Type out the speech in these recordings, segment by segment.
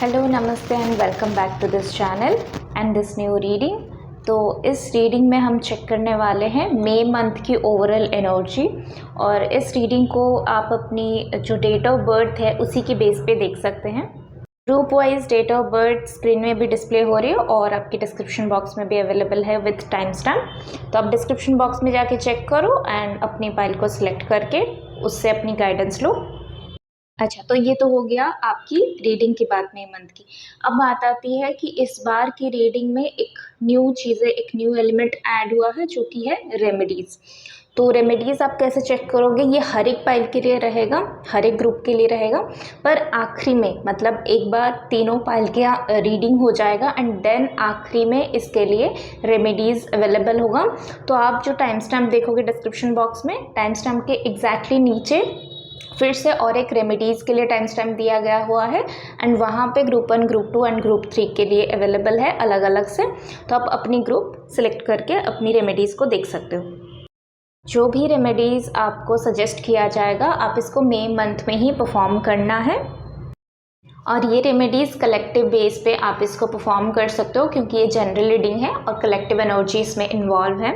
Hello नमस्ते and welcome back to this channel and this new reading. तो इस reading में हम चेक करने वाले हैं मई मंथ की ओवरऑल एनर्जी। और इस रीडिंग को आप अपनी जो डेट ऑफ बर्थ है उसी के बेस पे देख सकते हैं। Group wise date of birth screen में भी डिस्प्ले हो रही है और आपकी डिस्क्रिप्शन बॉक्स में भी अवेलेबल है विथ टाइम स्टैम्प। तो आप डिस्क्रिप्शन बॉक्स में जाके चेक करो एंड अपनी फाइल को सिलेक्ट करके उससे अपनी गाइडेंस लो। अच्छा, तो ये तो हो गया आपकी रीडिंग की बात मई मंथ की। अब बात आती है कि इस बार की रीडिंग में एक न्यू एलिमेंट ऐड हुआ है जो कि है रेमेडीज़। तो रेमेडीज़ आप कैसे चेक करोगे, ये हर एक पाइल के लिए रहेगा, हर एक ग्रुप के लिए रहेगा, पर आखिरी में मतलब एक बार तीनों पाइल के रीडिंग हो जाएगा एंड देन आखिरी में इसके लिए रेमेडीज़ अवेलेबल होगा। तो आप जो टाइम स्टैम्प देखोगे डिस्क्रिप्शन बॉक्स में, टाइम स्टैम्प के एग्जैक्टली नीचे फिर से और एक रेमेडीज़ के लिए टाइम स्टैम्प दिया गया हुआ है एंड वहाँ पे ग्रुप 1, ग्रुप 2 एंड ग्रुप 3 के लिए अवेलेबल है अलग अलग से। तो आप अपनी ग्रुप सेलेक्ट करके अपनी रेमेडीज़ को देख सकते हो। जो भी रेमेडीज़ आपको सजेस्ट किया जाएगा आप इसको मई मंथ में ही परफॉर्म करना है और ये रेमेडीज़ कलेक्टिव बेस पे आप इसको परफॉर्म कर सकते हो क्योंकि ये जनरल रीडिंग है और कलेक्टिव एनर्जी इसमें इन्वॉल्व है।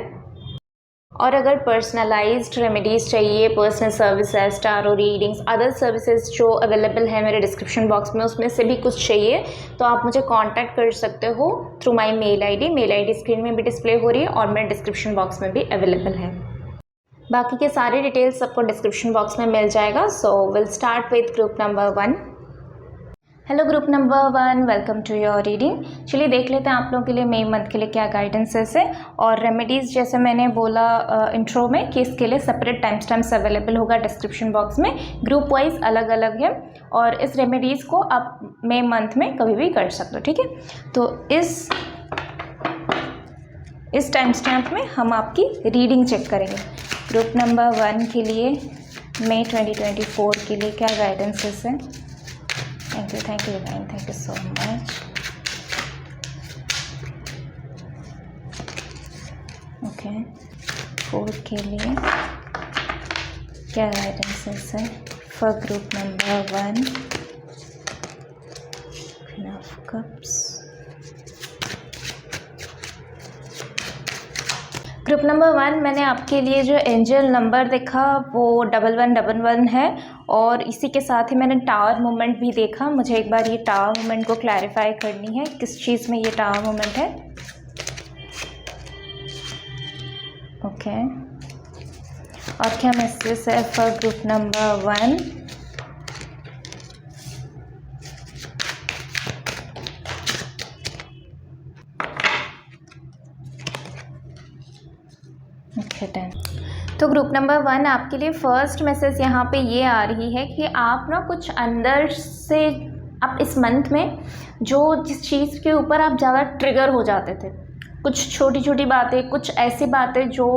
और अगर पर्सनलाइज्ड रेमेडीज़ चाहिए, personal services, tarot readings, other services जो अवेलेबल है मेरे डिस्क्रिप्शन बॉक्स में, उसमें से भी कुछ चाहिए तो आप मुझे कांटेक्ट कर सकते हो through my mail ID screen में भी डिस्प्ले हो रही है और मेरे डिस्क्रिप्शन बॉक्स में भी अवेलेबल है। बाकी के सारे डिटेल्स आपको डिस्क्रिप्शन बॉक्स में मिल जाएगा। So will start with group number 1। Hello group number 1, welcome to your reading. चलिए देख लेते हैं आप लोगों के लिए मई मंथ के लिए क्या गाइडेंसेस है। और रेमेडीज़ जैसे मैंने बोला इंट्रो में कि इसके लिए सेपरेट टाइम स्टैम्प्स अवेलेबल होगा डिस्क्रिप्शन बॉक्स में, ग्रुप वाइज अलग अलग है और इस रेमेडीज़ को आप मई मंथ में कभी भी कर सकते हो, ठीक है। तो इस टाइम स्टैम्प में हम आपकी रीडिंग चेक करेंगे। ग्रुप नंबर 1 के लिए मई 2024 के लिए क्या गाइडेंसेस है। Thank you divine, thank you so much. Okay, 4 के लिए क्या गाइडेंसेस है for group number 1। Queen of cups. Group number 1 मैंने आपके लिए जो एंजल नंबर देखा वो 1111 है और इसी के साथ ही मैंने टावर मूवमेंट भी देखा। मुझे एक बार ये टावर मूवमेंट को क्लैरिफाई करनी है, किस चीज़ में ये टावर मूवमेंट है। ओके, और क्या मैसेज है फॉर ग्रुप नंबर 1। तो ग्रुप नंबर 1 आपके लिए फर्स्ट मैसेज यहाँ पे ये आ रही है कि आप ना कुछ अंदर से आप इस मंथ में जिस चीज़ के ऊपर आप ज़्यादा ट्रिगर हो जाते थे, कुछ छोटी छोटी बातें, कुछ ऐसी बातें जो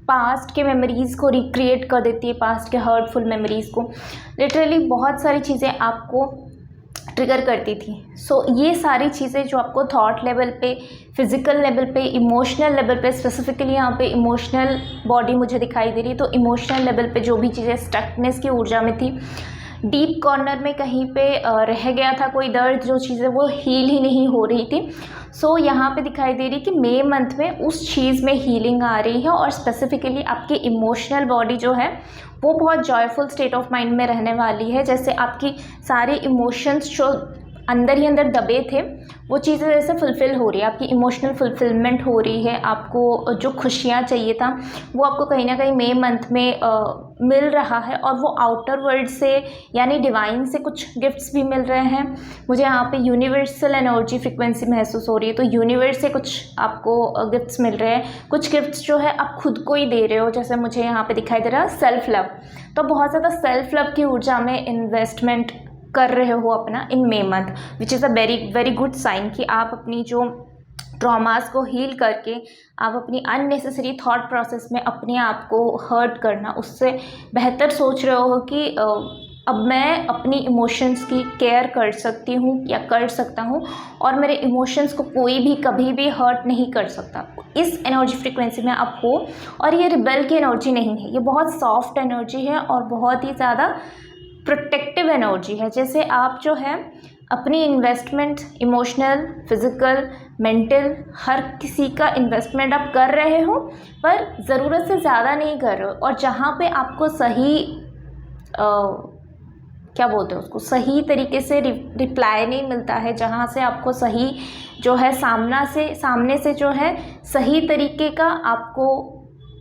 पास्ट के मेमोरीज़ को रिक्रिएट कर देती है, पास्ट के हर्टफुल मेमोरीज़ को, लिटरली बहुत सारी चीज़ें आपको ट्रिगर करती थी। सो ये सारी चीज़ें जो आपको थॉट लेवल पे, फिज़िकल लेवल पे, इमोशनल लेवल पे, स्पेसिफिकली यहाँ पे इमोशनल बॉडी मुझे दिखाई दे रही है, तो इमोशनल लेवल पे जो भी चीज़ें स्टकनेस की ऊर्जा में थी, डीप कॉर्नर में कहीं पे रह गया था कोई दर्द, जो चीज़ें वो हील ही नहीं हो रही थी। सो यहाँ पे दिखाई दे रही कि मई मंथ में उस चीज़ में हीलिंग आ रही है और स्पेसिफिकली आपकी इमोशनल बॉडी जो है वो बहुत जॉयफुल स्टेट ऑफ माइंड में रहने वाली है। जैसे आपकी सारे इमोशंस जो अंदर ही अंदर दबे थे वो चीज़ें जैसे फुलफ़िल हो रही है, आपकी इमोशनल फुलफ़िलमेंट हो रही है। आपको जो खुशियाँ चाहिए था वो आपको कहीं ना कहीं मई मंथ में मिल रहा है और वो आउटर वर्ल्ड से यानी डिवाइन से कुछ गिफ्ट्स भी मिल रहे हैं। मुझे यहाँ पे यूनिवर्सल एनर्जी फ्रिक्वेंसी महसूस हो रही है, तो यूनिवर्स से कुछ आपको गिफ्ट्स मिल रहे हैं। कुछ गिफ्ट्स जो है आप खुद को ही दे रहे हो, जैसे मुझे यहाँ पे दिखाई दे रहा है सेल्फ लव। तो बहुत ज़्यादा सेल्फ लव की ऊर्जा में इन्वेस्टमेंट कर रहे हो अपना in May month, which is a very very good sign कि आप अपनी जो ट्रॉमास को हील करके आप अपनी अननेसेसरी थॉट प्रोसेस में अपने आप को हर्ट करना, उससे बेहतर सोच रहे हो कि अब मैं अपनी इमोशंस की केयर कर सकती हूँ या कर सकता हूँ और मेरे इमोशंस को कोई भी कभी भी हर्ट नहीं कर सकता। इस एनर्जी फ्रिक्वेंसी में आप हो और ये रिबेल की एनर्जी नहीं है, ये बहुत सॉफ्ट एनर्जी है और बहुत ही ज़्यादा प्रोटेक्टिव एनर्जी है। जैसे आप जो है अपनी इन्वेस्टमेंट इमोशनल, फिज़िकल, मेंटल, हर किसी का इन्वेस्टमेंट आप कर रहे हो, पर ज़रूरत से ज़्यादा नहीं कर रहे हो। और जहाँ पे आपको सही क्या बोलते हैं उसको, सही तरीके से रिप्लाई नहीं मिलता है, जहाँ से आपको सही जो है सामने से जो है सही तरीके का आपको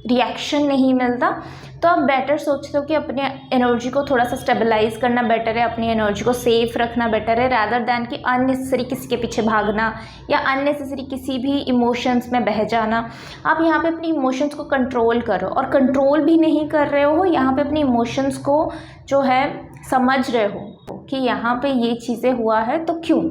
रिएक्शन नहीं मिलता, तो आप बेटर सोचते हो कि अपने एनर्जी को थोड़ा सा स्टेबलाइज करना बेटर है, अपनी एनर्जी को सेफ रखना बेटर है, रादर दैन कि अननेसेसरी किसी के पीछे भागना या अननेसेसरी किसी भी इमोशंस में बह जाना। आप यहाँ पे अपनी इमोशंस को कंट्रोल करो, और कंट्रोल भी नहीं कर रहे हो, यहाँ पे अपनी इमोशंस को जो है समझ रहे हो कि यहाँ पे ये चीज़ें हुआ है तो क्यों,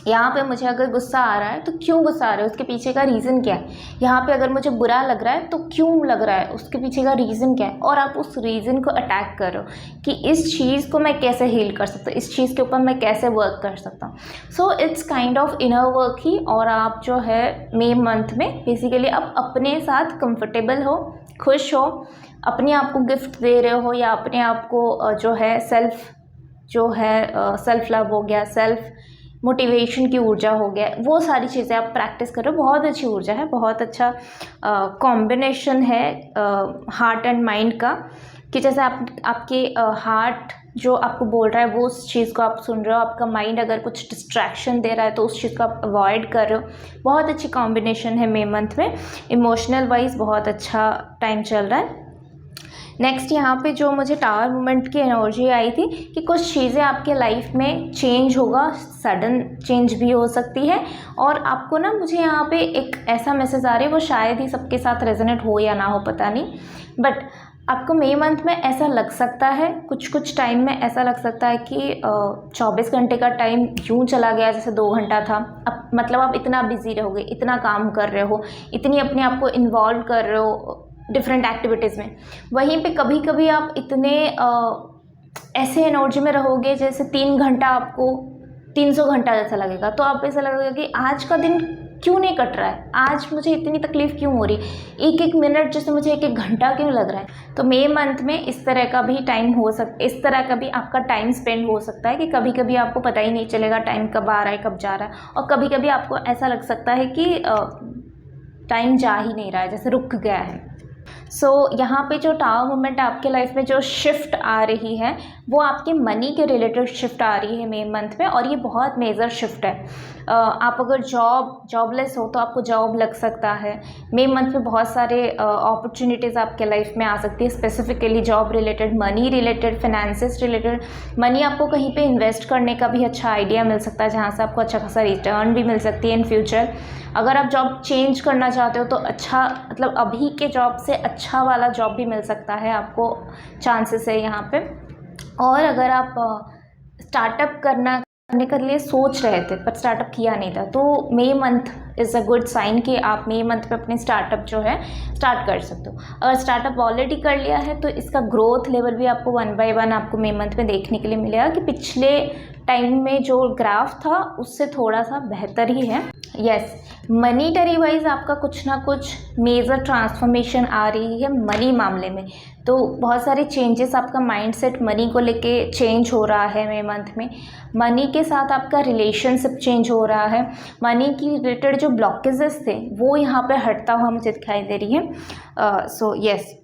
यहाँ पे मुझे अगर गुस्सा आ रहा है तो क्यों गुस्सा आ रहा है, उसके पीछे का रीज़न क्या है। यहाँ पे अगर मुझे बुरा लग रहा है तो क्यों लग रहा है, उसके पीछे का रीज़न क्या है, और आप उस रीज़न को अटैक करो कि इस चीज़ को मैं कैसे हील कर सकता हूँ, इस चीज़ के ऊपर मैं कैसे वर्क कर सकता हूँ। So it's kind of inner work ही। और आप जो है मई मंथ में बेसिकली आप अपने साथ कंफर्टेबल हो, खुश हो, अपने आप को गिफ्ट दे रहे हो, या अपने आप को जो है सेल्फ लव हो गया, सेल्फ मोटिवेशन की ऊर्जा हो गया, वो सारी चीज़ें आप प्रैक्टिस करो। बहुत अच्छी ऊर्जा है, बहुत अच्छा कॉम्बिनेशन है हार्ट एंड माइंड का, कि जैसे आपके हार्ट जो आपको बोल रहा है वो उस चीज़ को आप सुन रहे हो, आपका माइंड अगर कुछ डिस्ट्रैक्शन दे रहा है तो उस चीज़ को आप अवॉइड कर रहे हो। बहुत अच्छी कॉम्बिनेशन है मई मंथ में, इमोशनल वाइज बहुत अच्छा टाइम चल रहा है। नेक्स्ट यहाँ पे जो मुझे टावर मोमेंट की एनर्जी आई थी कि कुछ चीज़ें आपके लाइफ में चेंज होगा, सडन चेंज भी हो सकती है। और आपको ना, मुझे यहाँ पे एक ऐसा मैसेज आ रहा है, वो शायद ही सबके साथ रेजोनेट हो या ना हो, पता नहीं, बट आपको मई मंथ में ऐसा लग सकता है, कुछ टाइम में ऐसा लग सकता है कि 24 घंटे का टाइम यूँ चला गया जैसे 2 घंटा था। अब मतलब आप इतना बिजी रहोगे, इतना काम कर रहे हो, इतनी अपने आप को इन्वॉल्व कर रहे हो डिफरेंट एक्टिविटीज़ में, वहीं पे कभी कभी आप इतने ऐसे एनर्जी में रहोगे जैसे 3 घंटा आपको 300 घंटा जैसा लगेगा। तो आप ऐसा लगेगा कि आज का दिन क्यों नहीं कट रहा है, आज मुझे इतनी तकलीफ़ क्यों हो रही, एक मिनट जैसे मुझे एक घंटा क्यों लग रहा है। तो मई मंथ में इस तरह का भी टाइम हो सकता, इस तरह का भी आपका टाइम स्पेंड हो सकता है कि कभी कभी आपको पता ही नहीं चलेगा टाइम कब आ रहा है कब जा रहा है, और कभी कभी आपको ऐसा लग सकता है कि टाइम जा ही नहीं रहा है, जैसे रुक गया है। सो यहाँ पे जो टावर मूवमेंट आपके लाइफ में जो शिफ्ट आ रही है वो आपके मनी के रिलेटेड शिफ्ट आ रही है मई मंथ में, और ये बहुत मेजर शिफ्ट है। आप अगर जॉबलेस हो तो आपको जॉब लग सकता है। मई मंथ में बहुत सारे अपॉर्चुनिटीज़ आपके लाइफ में आ सकती है, specifically job related, money related, finances related. Money आपको कहीं पे इन्वेस्ट करने का भी अच्छा आइडिया मिल सकता है, जहाँ से आपको अच्छा खासा रिटर्न भी मिल सकती है इन फ्यूचर। अगर आप जॉब चेंज करना चाहते हो तो अच्छा, मतलब अभी के जॉब से अच्छा वाला जॉब भी मिल सकता है आपको, चांसेस है यहाँ पे। और अगर आप स्टार्टअप करने के लिए सोच रहे थे पर स्टार्टअप किया नहीं था, तो May month is a good sign कि आप मई मंथ पे अपने स्टार्टअप जो है स्टार्ट कर सकते हो। अगर स्टार्टअप ऑलरेडी कर लिया है तो इसका ग्रोथ लेवल भी आपको 1 बाय 1 आपको मई मंथ में देखने के लिए मिलेगा कि पिछले टाइम में जो ग्राफ था उससे थोड़ा सा बेहतर ही है। यस, मनीटरी वाइज आपका कुछ ना कुछ मेजर ट्रांसफॉर्मेशन आ रही है मनी मामले में। तो बहुत सारे चेंजेस, आपका माइंडसेट मनी को लेके चेंज हो रहा है मई मंथ में। मनी के साथ आपका रिलेशनशिप चेंज हो रहा है। मनी की रिलेटेड जो ब्लॉकेजेस थे वो यहाँ पे हटता हुआ मुझे दिखाई दे रही है। सो यस,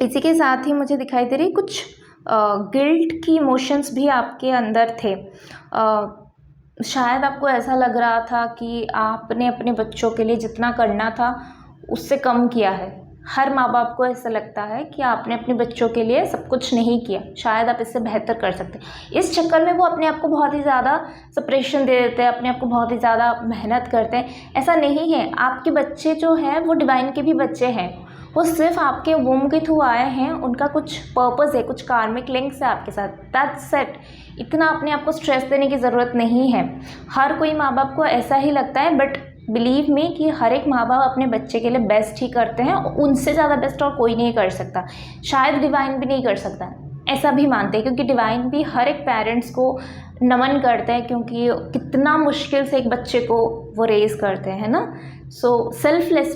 इसी के साथ ही मुझे दिखाई दे रही कुछ गिल्ट की इमोशंस भी आपके अंदर थे। शायद आपको ऐसा लग रहा था कि आपने अपने बच्चों के लिए जितना करना था उससे कम किया है। हर माँ बाप को ऐसा लगता है कि आपने अपने बच्चों के लिए सब कुछ नहीं किया, शायद आप इससे बेहतर कर सकते। इस चक्कर में वो अपने आप को बहुत ही ज़्यादा सप्रेशन दे देते हैं, अपने आप को बहुत ही ज़्यादा मेहनत करते हैं। ऐसा नहीं है, आपके बच्चे जो हैं वो डिवाइन के भी बच्चे हैं, वो सिर्फ आपके वूम के थ्रू आए हैं, उनका कुछ पर्पस है, कुछ कार्मिक लिंक्स है आपके साथ, दैट्स इट। इतना अपने आप को स्ट्रेस देने की ज़रूरत नहीं है। हर कोई माँ बाप को ऐसा ही लगता है, बट बिलीव मी कि हर एक माँ बाप अपने बच्चे के लिए बेस्ट ही करते हैं, उनसे ज़्यादा बेस्ट और कोई नहीं कर सकता, शायद डिवाइन भी नहीं कर सकता, ऐसा भी मानते हैं। क्योंकि डिवाइन भी हर एक पेरेंट्स को नमन करते हैं, क्योंकि कितना मुश्किल से एक बच्चे को वो रेज करते हैं ना। सो सेल्फलेस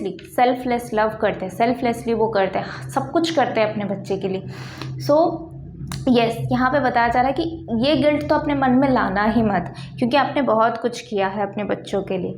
लव करते हैं, सेल्फलेसली वो करते हैं, सब कुछ करते हैं अपने बच्चे के लिए। सो यस, यहाँ पे बताया जा रहा है कि ये गिल्ट तो अपने मन में लाना ही मत, क्योंकि आपने बहुत कुछ किया है अपने बच्चों के लिए।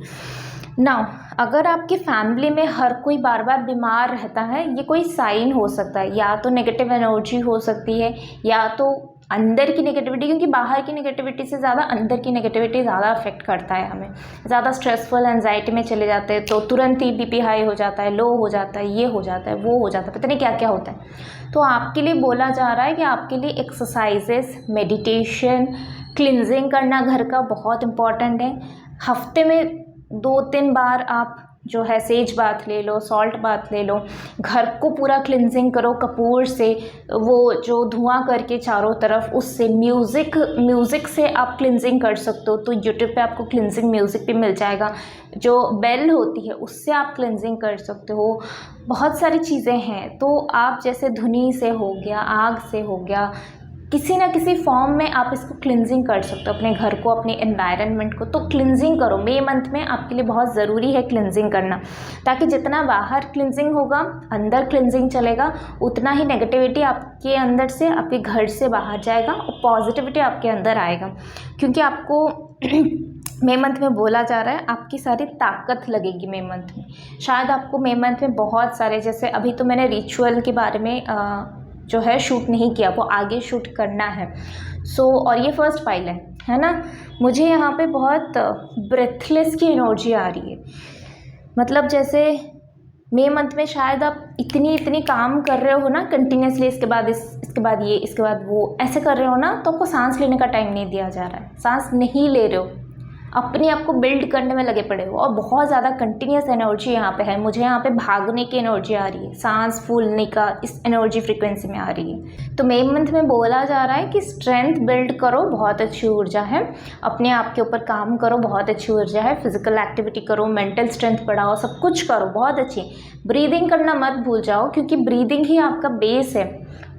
नाउ अगर आपकी फैमिली में हर कोई बार बार बीमार रहता है, ये कोई साइन हो सकता है, या तो नेगेटिव एनर्जी हो सकती है, या तो अंदर की नेगेटिविटी, क्योंकि बाहर की नेगेटिविटी से ज़्यादा अंदर की नेगेटिविटी ज़्यादा अफेक्ट करता है हमें। ज़्यादा स्ट्रेसफुल एंजाइटी में चले जाते हैं तो तुरंत ही बीपी हाई हो जाता है, लो हो जाता है, ये हो जाता है, वो हो जाता है, पता नहीं क्या क्या होता है। तो आपके लिए बोला जा रहा है कि आपके लिए एक्सरसाइजेस, मेडिटेशन, क्लिनजिंग करना घर का बहुत इम्पॉर्टेंट है। हफ्ते में 2-3 बार आप जो है सेज बाथ ले लो, सॉल्ट बाथ ले लो, घर को पूरा क्लिनजिंग करो कपूर से, वो जो धुआं करके चारों तरफ, उससे म्यूज़िक से आप क्लिनजिंग कर सकते हो। तो यूट्यूब पे आपको क्लिनजिंग म्यूज़िक भी मिल जाएगा, जो बेल होती है उससे आप क्लिनजिंग कर सकते हो। बहुत सारी चीज़ें हैं, तो आप जैसे धुनी से हो गया, आग से हो गया, किसी ना किसी फॉर्म में आप इसको क्लिनजिंग कर सकते हो, अपने घर को, अपने एनवायरनमेंट को। तो क्लिनजिंग करो, मई मंथ में आपके लिए बहुत ज़रूरी है क्लिनजिंग करना, ताकि जितना बाहर क्लिनजिंग होगा, अंदर क्लिनजिंग चलेगा, उतना ही नेगेटिविटी आपके अंदर से, आपके घर से बाहर जाएगा और पॉजिटिविटी आपके अंदर आएगा। क्योंकि आपको मई मंथ में बोला जा रहा है आपकी सारी ताकत लगेगी मई मंथ में। शायद आपको मई मंथ में बहुत सारे, जैसे अभी तो मैंने रिचुअल के बारे में जो है शूट नहीं किया, वो आगे शूट करना है। और ये फर्स्ट फाइल है ना। मुझे यहाँ पे बहुत ब्रेथलेस की एनर्जी आ रही है, मतलब जैसे मई मंथ में शायद आप इतनी काम कर रहे हो ना कंटिन्यूसली, इसके बाद इसके बाद ये, इसके बाद वो, ऐसे कर रहे हो ना, तो आपको सांस लेने का टाइम नहीं दिया जा रहा है, सांस नहीं ले रहे हो, अपने आप को बिल्ड करने में लगे पड़े हो, और बहुत ज़्यादा कंटिन्यूस एनर्जी यहाँ पे है। मुझे यहाँ पे भागने की एनर्जी आ रही है, सांस फूलने का इस एनर्जी फ्रीक्वेंसी में आ रही है। तो मई मंथ में बोला जा रहा है कि स्ट्रेंथ बिल्ड करो, बहुत अच्छी ऊर्जा है, अपने आप के ऊपर काम करो, बहुत अच्छी ऊर्जा है, फिजिकल एक्टिविटी करो, मेंटल स्ट्रेंथ बढ़ाओ, सब कुछ करो, बहुत अच्छी। ब्रीदिंग करना मत भूल जाओ, क्योंकि ब्रीदिंग ही आपका बेस है।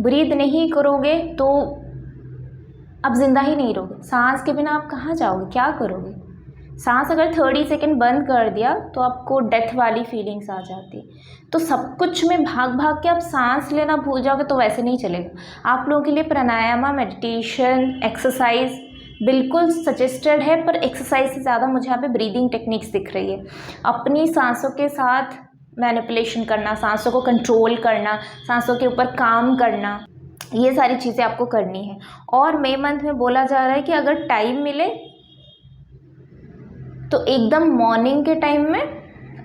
ब्रीद नहीं करोगे तो आप जिंदा ही नहीं रहोगे, सांस के बिना आप कहाँ जाओगे, क्या करोगे। सांस अगर 30 सेकेंड बंद कर दिया तो आपको डेथ वाली फीलिंग्स आ जाती है। तो सब कुछ में भाग भाग के आप सांस लेना भूल जाओगे तो वैसे नहीं चलेगा। आप लोगों के लिए प्राणायाम, मेडिटेशन, एक्सरसाइज बिल्कुल सजेस्टेड है, पर एक्सरसाइज से ज़्यादा मुझे यहाँ पे ब्रीदिंग टेक्निक्स दिख रही है। अपनी सांसों के साथ मैनिपुलेशन करना, सांसों को कंट्रोल करना, सांसों के ऊपर काम करना, ये सारी चीज़ें आपको करनी है। और मई मंथ में बोला जा रहा है कि अगर टाइम मिले तो एकदम मॉर्निंग के टाइम में,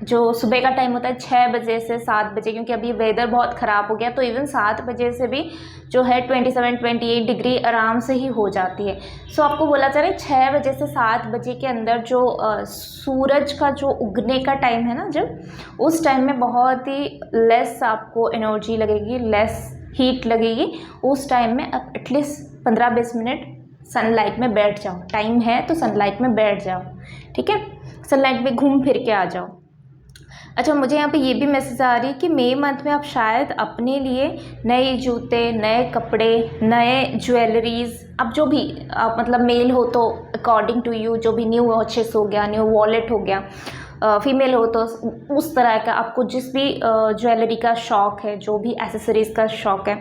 जो सुबह का टाइम होता है 6 बजे से 7 बजे, क्योंकि अभी वेदर बहुत ख़राब हो गया, तो इवन 7 बजे से भी जो है 27-28 डिग्री आराम से ही हो जाती है। आपको बोला जा रहा है 6 बजे से 7 बजे के अंदर जो सूरज का जो उगने का टाइम है ना, जब उस टाइम में बहुत ही लेस आपको एनर्जी लगेगी, लेस हीट लगेगी। उस टाइम में आप एटलीस्ट 15-20 मिनट सनलाइट में बैठ जाओ, टाइम है तो सनलाइट में बैठ जाओ, ठीक है, सनलाइट में घूम फिर के आ जाओ। अच्छा, मुझे यहाँ पे ये भी मैसेज आ रही है कि मई मंथ में आप शायद अपने लिए नए जूते, नए कपड़े, नए ज्वेलरीज, अब जो भी आप मतलब मेल हो तो अकॉर्डिंग टू यू, जो भी न्यू वॉचेस हो गया, न्यू वॉलेट हो गया, फीमेल हो तो उस तरह का आपको जिस भी ज्वेलरी का शौक़ है, जो भी एसेसरीज़ का शौक़ है,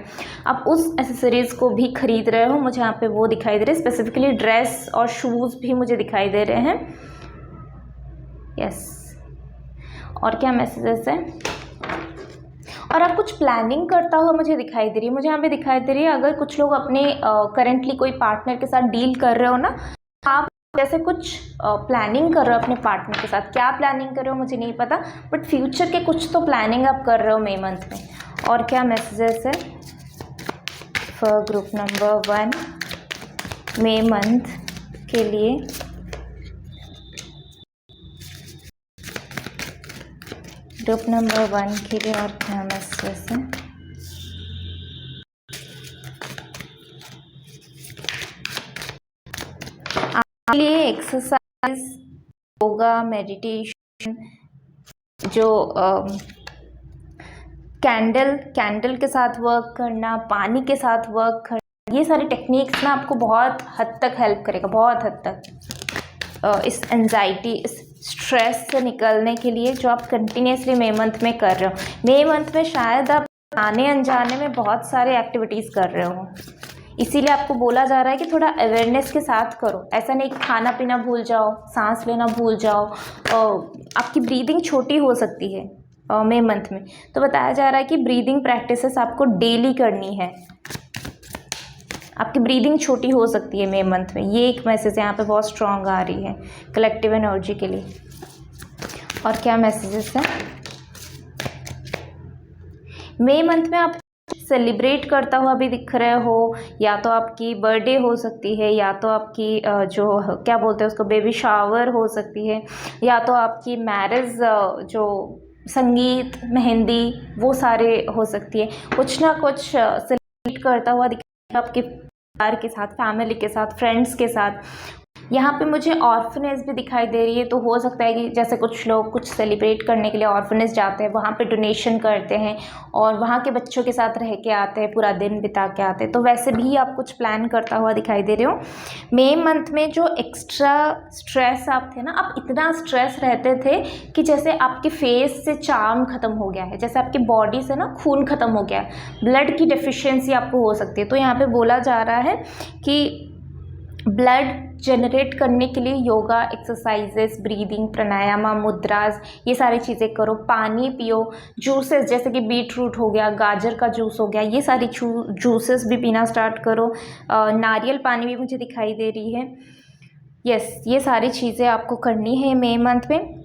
आप उस एसेसरीज़ को भी ख़रीद रहे हो। मुझे यहाँ पे वो दिखाई दे रहे हैं, स्पेसिफिकली ड्रेस और शूज़ भी मुझे दिखाई दे रहे हैं। यस, और क्या मैसेजेस हैं? और आप कुछ प्लानिंग करता हुआ मुझे दिखाई दे रही है। मुझे यहाँ पे दिखाई दे रही है, अगर कुछ लोग अपने करेंटली कोई पार्टनर के साथ डील कर रहे हो ना, आप जैसे कुछ प्लानिंग कर रहे हो अपने पार्टनर के साथ। क्या प्लानिंग कर रहे हो मुझे नहीं पता, बट फ्यूचर के कुछ तो प्लानिंग आप कर रहे हो मई मंथ में। और क्या मैसेजेस है for group number 1 May month के लिए? ग्रुप नंबर 1 के लिए और क्या मैसेजेस है? आपके लिए एक्सरसाइज, योगा, मेडिटेशन, जो कैंडल के साथ वर्क करना, पानी के साथ वर्क करना, ये सारी टेक्निक्स ना आपको बहुत हद तक हेल्प करेगा, बहुत हद तक इस एंजाइटी, इस स्ट्रेस से निकलने के लिए, जो आप कंटिन्यूसली मई मंथ में कर रहे हो। मई मंथ में शायद आप आने अनजाने में बहुत सारे एक्टिविटीज़ कर रहे हो, इसीलिए आपको बोला जा रहा है कि थोड़ा अवेयरनेस के साथ करो। ऐसा नहीं कि खाना पीना भूल जाओ, सांस लेना भूल जाओ। आपकी ब्रीदिंग छोटी हो सकती है मई मंथ में, तो बताया जा रहा है कि ब्रीदिंग प्रैक्टिसेस आपको डेली करनी है। आपकी ब्रीदिंग छोटी हो सकती है मई मंथ में, ये एक मैसेज यहाँ पे बहुत स्ट्रॉन्ग आ रही है कलेक्टिव एनर्जी के लिए। और क्या मैसेजेस हैं मई मंथ में? आप सेलिब्रेट करता हुआ भी दिख रहे हो, या तो आपकी बर्थडे हो सकती है, या तो आपकी जो क्या बोलते हैं उसको बेबी शावर हो सकती है, या तो आपकी मैरिज, जो संगीत मेहंदी वो सारे हो सकती है। कुछ ना कुछ सेलिब्रेट करता हुआ दिख रहा है आपके परिवार के साथ, फैमिली के साथ, फ्रेंड्स के साथ। यहाँ पे मुझे ऑर्फनेज भी दिखाई दे रही है, तो हो सकता है कि जैसे कुछ लोग कुछ सेलिब्रेट करने के लिए ऑर्फनेज जाते हैं, वहाँ पे डोनेशन करते हैं और वहाँ के बच्चों के साथ रह के आते हैं, पूरा दिन बिता के आते हैं। तो वैसे भी आप कुछ प्लान करता हुआ दिखाई दे रहे हो। मई मंथ में जो एक्स्ट्रा स्ट्रेस आप थे ना, आप इतना स्ट्रेस रहते थे कि जैसे आपके फेस से चार्म ख़त्म हो गया है, जैसे आपकी बॉडी से ना खून ख़त्म हो गया है, ब्लड की डेफिशिएंसी आपको हो सकती है। तो यहाँ पे बोला जा रहा है कि ब्लड जनरेट करने के लिए योगा, एक्सरसाइजेस, ब्रीदिंग, प्राणायाम, मुद्रास, ये सारी चीज़ें करो। पानी पियो, जूसेस जैसे कि बीट रूट हो गया, गाजर का जूस हो गया, ये सारी जूसेस भी पीना स्टार्ट करो। नारियल पानी भी मुझे दिखाई दे रही है। यस, ये सारी चीज़ें आपको करनी है मई मंथ में।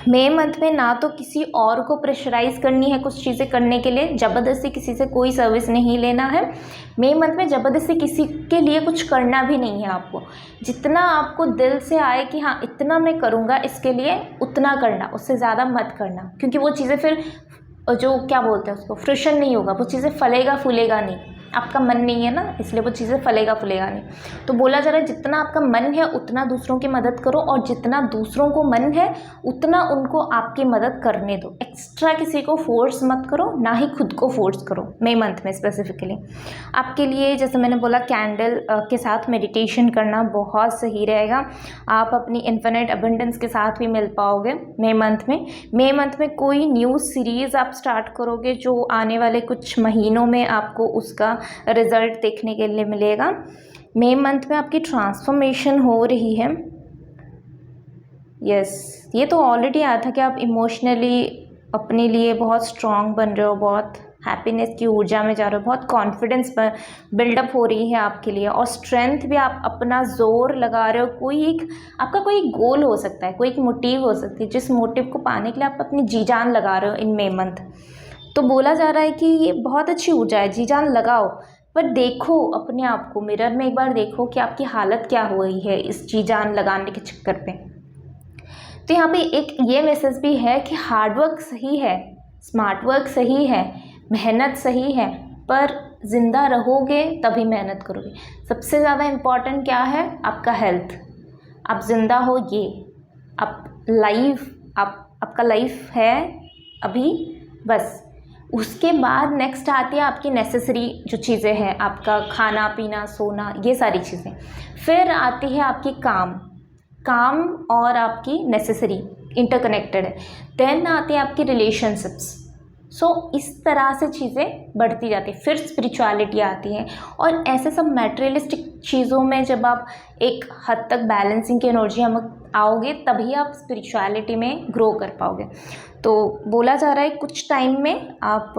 मई मंथ में ना तो किसी और को प्रेशराइज़ करनी है कुछ चीज़ें करने के लिए, ज़बरदस्ती किसी से कोई सर्विस नहीं लेना है। मई मंथ में ज़बरदस्ती किसी के लिए कुछ करना भी नहीं है आपको। जितना आपको दिल से आए कि हाँ इतना मैं करूँगा इसके लिए, उतना करना, उससे ज़्यादा मत करना, क्योंकि वो चीज़ें फिर जो क्या बोलते हैं उसको फ्रूशन नहीं होगा, वो चीज़ें फलेगा फूलेगा नहीं। आपका मन नहीं है ना, इसलिए वो चीज़ें फलेगा फूलेगा नहीं। तो बोला जा रहा है जितना आपका मन है उतना दूसरों की मदद करो, और जितना दूसरों को मन है उतना उनको आपकी मदद करने दो। एक्स्ट्रा किसी को फोर्स मत करो, ना ही खुद को फोर्स करो मई मंथ में स्पेसिफिकली। आपके लिए जैसे मैंने बोला कैंडल के साथ मेडिटेशन करना बहुत सही रहेगा। आप अपनी इन्फिनिट अबंडेंस के साथ भी मिल पाओगे मई मंथ में। मई मंथ में कोई न्यू सीरीज़ आप स्टार्ट करोगे जो आने वाले कुछ महीनों में आपको उसका रिजल्ट देखने के लिए मिलेगा। मई मंथ में आपकी ट्रांसफॉर्मेशन हो रही है। यस, ये तो ऑलरेडी आया था कि आप इमोशनली अपने लिए बहुत स्ट्रांग बन रहे हो, बहुत हैप्पीनेस की ऊर्जा में जा रहे हो, बहुत कॉन्फिडेंस बिल्डअप हो रही है आपके लिए, और स्ट्रेंथ भी आप अपना जोर लगा रहे हो। कोई एक आपका कोई गोल हो सकता है, कोई एक मोटिव हो सकती है, जिस मोटिव को पाने के लिए आप अपनी जी जान लगा रहे हो इन मई मंथ। तो बोला जा रहा है कि ये बहुत अच्छी ऊर्जा है, जी जान लगाओ, पर देखो अपने आप को मिरर में एक बार देखो कि आपकी हालत क्या हो रही है इस जी जान लगाने के चक्कर पे। तो यहाँ पे एक ये मैसेज भी है कि हार्डवर्क सही है, स्मार्ट वर्क सही है, मेहनत सही है, पर ज़िंदा रहोगे तभी मेहनत करोगे। सबसे ज़्यादा इम्पॉर्टेंट क्या है? आपका हेल्थ। आप ज़िंदा हो, ये आप लाइफ, आपका लाइफ है अभी, बस। उसके बाद नेक्स्ट आती है आपकी नेसेसरी जो चीज़ें हैं, आपका खाना पीना सोना, ये सारी चीज़ें। फिर आती है आपकी काम और आपकी नेसेसरी इंटरकनेक्टेड है। देन आती है आपकी रिलेशनशिप्स। सो इस तरह से चीज़ें बढ़ती जाती है। फिर स्पिरिचुअलिटी आती है, और ऐसे सब मैटेरियलिस्टिक चीज़ों में जब आप एक हद तक बैलेंसिंग की एनर्जी हम आओगे, तभी आप स्पिरिचुअलिटी में ग्रो कर पाओगे। तो बोला जा रहा है कुछ टाइम में आप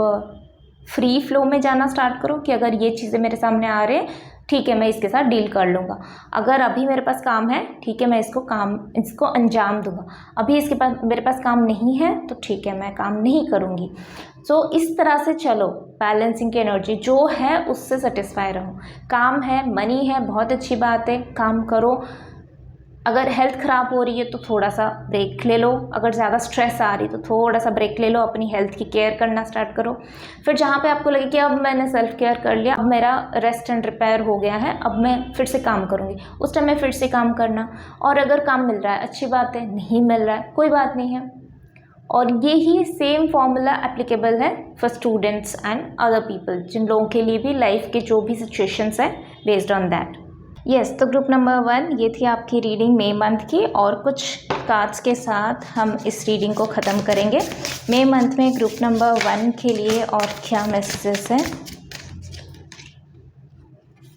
फ्री फ्लो में जाना स्टार्ट करो कि अगर ये चीज़ें मेरे सामने आ रहे हैं, ठीक है मैं इसके साथ डील कर लूँगा। अगर अभी मेरे पास काम है, ठीक है मैं इसको अंजाम दूँगा। अभी मेरे पास काम नहीं है, तो ठीक है मैं काम नहीं करूँगी। सो इस तरह से चलो, बैलेंसिंग की एनर्जी जो है उससे सेटिस्फाई रहो। काम है, मनी है, बहुत अच्छी बात है, काम करो। अगर हेल्थ ख़राब हो रही है तो थोड़ा सा ब्रेक ले लो। अगर ज़्यादा स्ट्रेस आ रही है तो थोड़ा सा ब्रेक ले लो, अपनी हेल्थ की केयर करना स्टार्ट करो। फिर जहाँ पे आपको लगे कि अब मैंने सेल्फ केयर कर लिया, अब मेरा रेस्ट एंड रिपेयर हो गया है, अब मैं फिर से काम करूँगी, उस टाइम में फिर से काम करना। और अगर काम मिल रहा है अच्छी बात है, नहीं मिल रहा है कोई बात नहीं है। और यही सेम फॉर्मूला एप्लीकेबल है for students and other people, जिन लोगों के लिए भी लाइफ के जो भी सिचुएशंस हैं, बेस्ड ऑन दैट। यस, तो ग्रुप नंबर 1 ये थी आपकी रीडिंग मई मंथ की, और कुछ कार्ड्स के साथ हम इस रीडिंग को ख़त्म करेंगे। मई मंथ में ग्रुप नंबर 1 के लिए और क्या मैसेजेस हैं।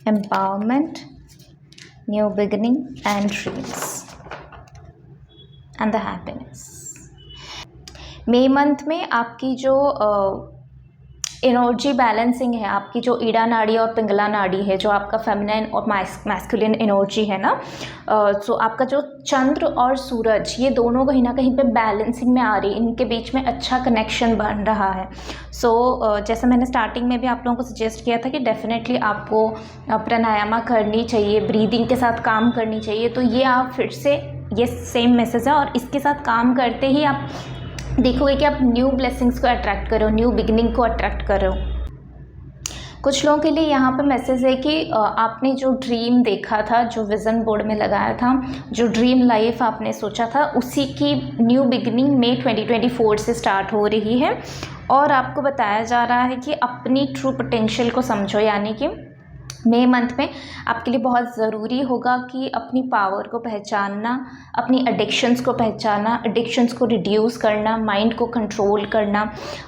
empowerment, new beginning and dreams and the happiness। May month में आपकी जो एनर्जी बैलेंसिंग है, आपकी जो ईड़ा नाड़ी और पिंगला नाड़ी है, जो आपका फेमिनाइन और मैस्कुलिन एनर्जी है ना, सो आपका जो चंद्र और सूरज, ये दोनों कहीं ना कहीं पे बैलेंसिंग में आ रही है, इनके बीच में अच्छा कनेक्शन बन रहा है। सो जैसे मैंने स्टार्टिंग में भी आप लोगों को सजेस्ट किया था कि डेफिनेटली आपको प्राणायामा करनी चाहिए, ब्रीदिंग के साथ काम करनी चाहिए, तो ये आप फिर से ये सेम मैसेज है और इसके साथ काम करते ही आप देखोगे कि आप न्यू ब्लेसिंग्स को अट्रैक्ट कर रहे हो, न्यू बिगनिंग को अट्रैक्ट कर रहे हो। कुछ लोगों के लिए यहाँ पे मैसेज है कि आपने जो ड्रीम देखा था, जो विज़न बोर्ड में लगाया था, जो ड्रीम लाइफ आपने सोचा था, उसी की न्यू बिगनिंग में 2024 से स्टार्ट हो रही है और आपको बताया जा रहा है कि अपनी ट्रू पोटेंशियल को समझो। यानी कि मई मंथ में आपके लिए बहुत ज़रूरी होगा कि अपनी पावर को पहचानना, अपनी एडिक्शंस को पहचानना, एडिक्शंस को रिड्यूस करना, माइंड को कंट्रोल करना,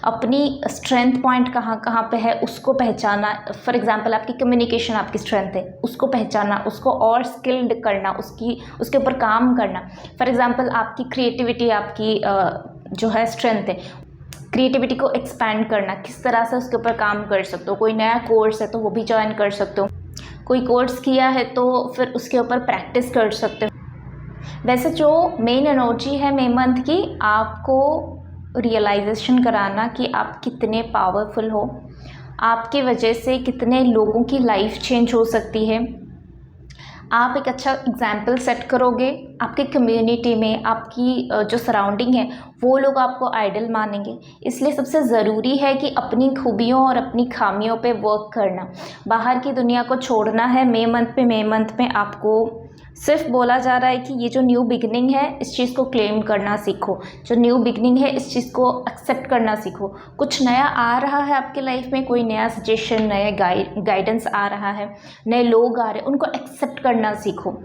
अपनी स्ट्रेंथ पॉइंट कहाँ कहाँ पे है उसको पहचानना। फॉर एग्जांपल आपकी कम्युनिकेशन आपकी स्ट्रेंथ है, उसको पहचानना, उसको और स्किल्ड करना, उसके ऊपर काम करना। फॉर एग्जांपल आपकी क्रिएटिविटी आपकी जो है स्ट्रेंथ है, क्रिएटिविटी को एक्सपैंड करना, किस तरह से उसके ऊपर काम कर सकते हो। कोई नया कोर्स है तो वो भी ज्वाइन कर सकते हो, कोई कोर्स किया है तो फिर उसके ऊपर प्रैक्टिस कर सकते हो। वैसे जो मेन एनर्जी है मई मंथ की, आपको रियलाइजेशन कराना कि आप कितने पावरफुल हो, आपकी वजह से कितने लोगों की लाइफ चेंज हो सकती है। आप एक अच्छा एग्जाम्पल सेट करोगे, आपकी कम्युनिटी में आपकी जो सराउंडिंग है वो लोग आपको आइडल मानेंगे। इसलिए सबसे ज़रूरी है कि अपनी खूबियों और अपनी खामियों पे वर्क करना, बाहर की दुनिया को छोड़ना है। मई मंथ में आपको सिर्फ बोला जा रहा है कि ये जो न्यू बिगनिंग है इस चीज़ को क्लेम करना सीखो, जो न्यू बिगनिंग है इस चीज़ को एक्सेप्ट करना सीखो। कुछ नया आ रहा है आपके लाइफ में, कोई नया सजेशन, नया गाइडेंस आ रहा है, नए लोग आ रहे हैं, उनको एक्सेप्ट करना सीखो।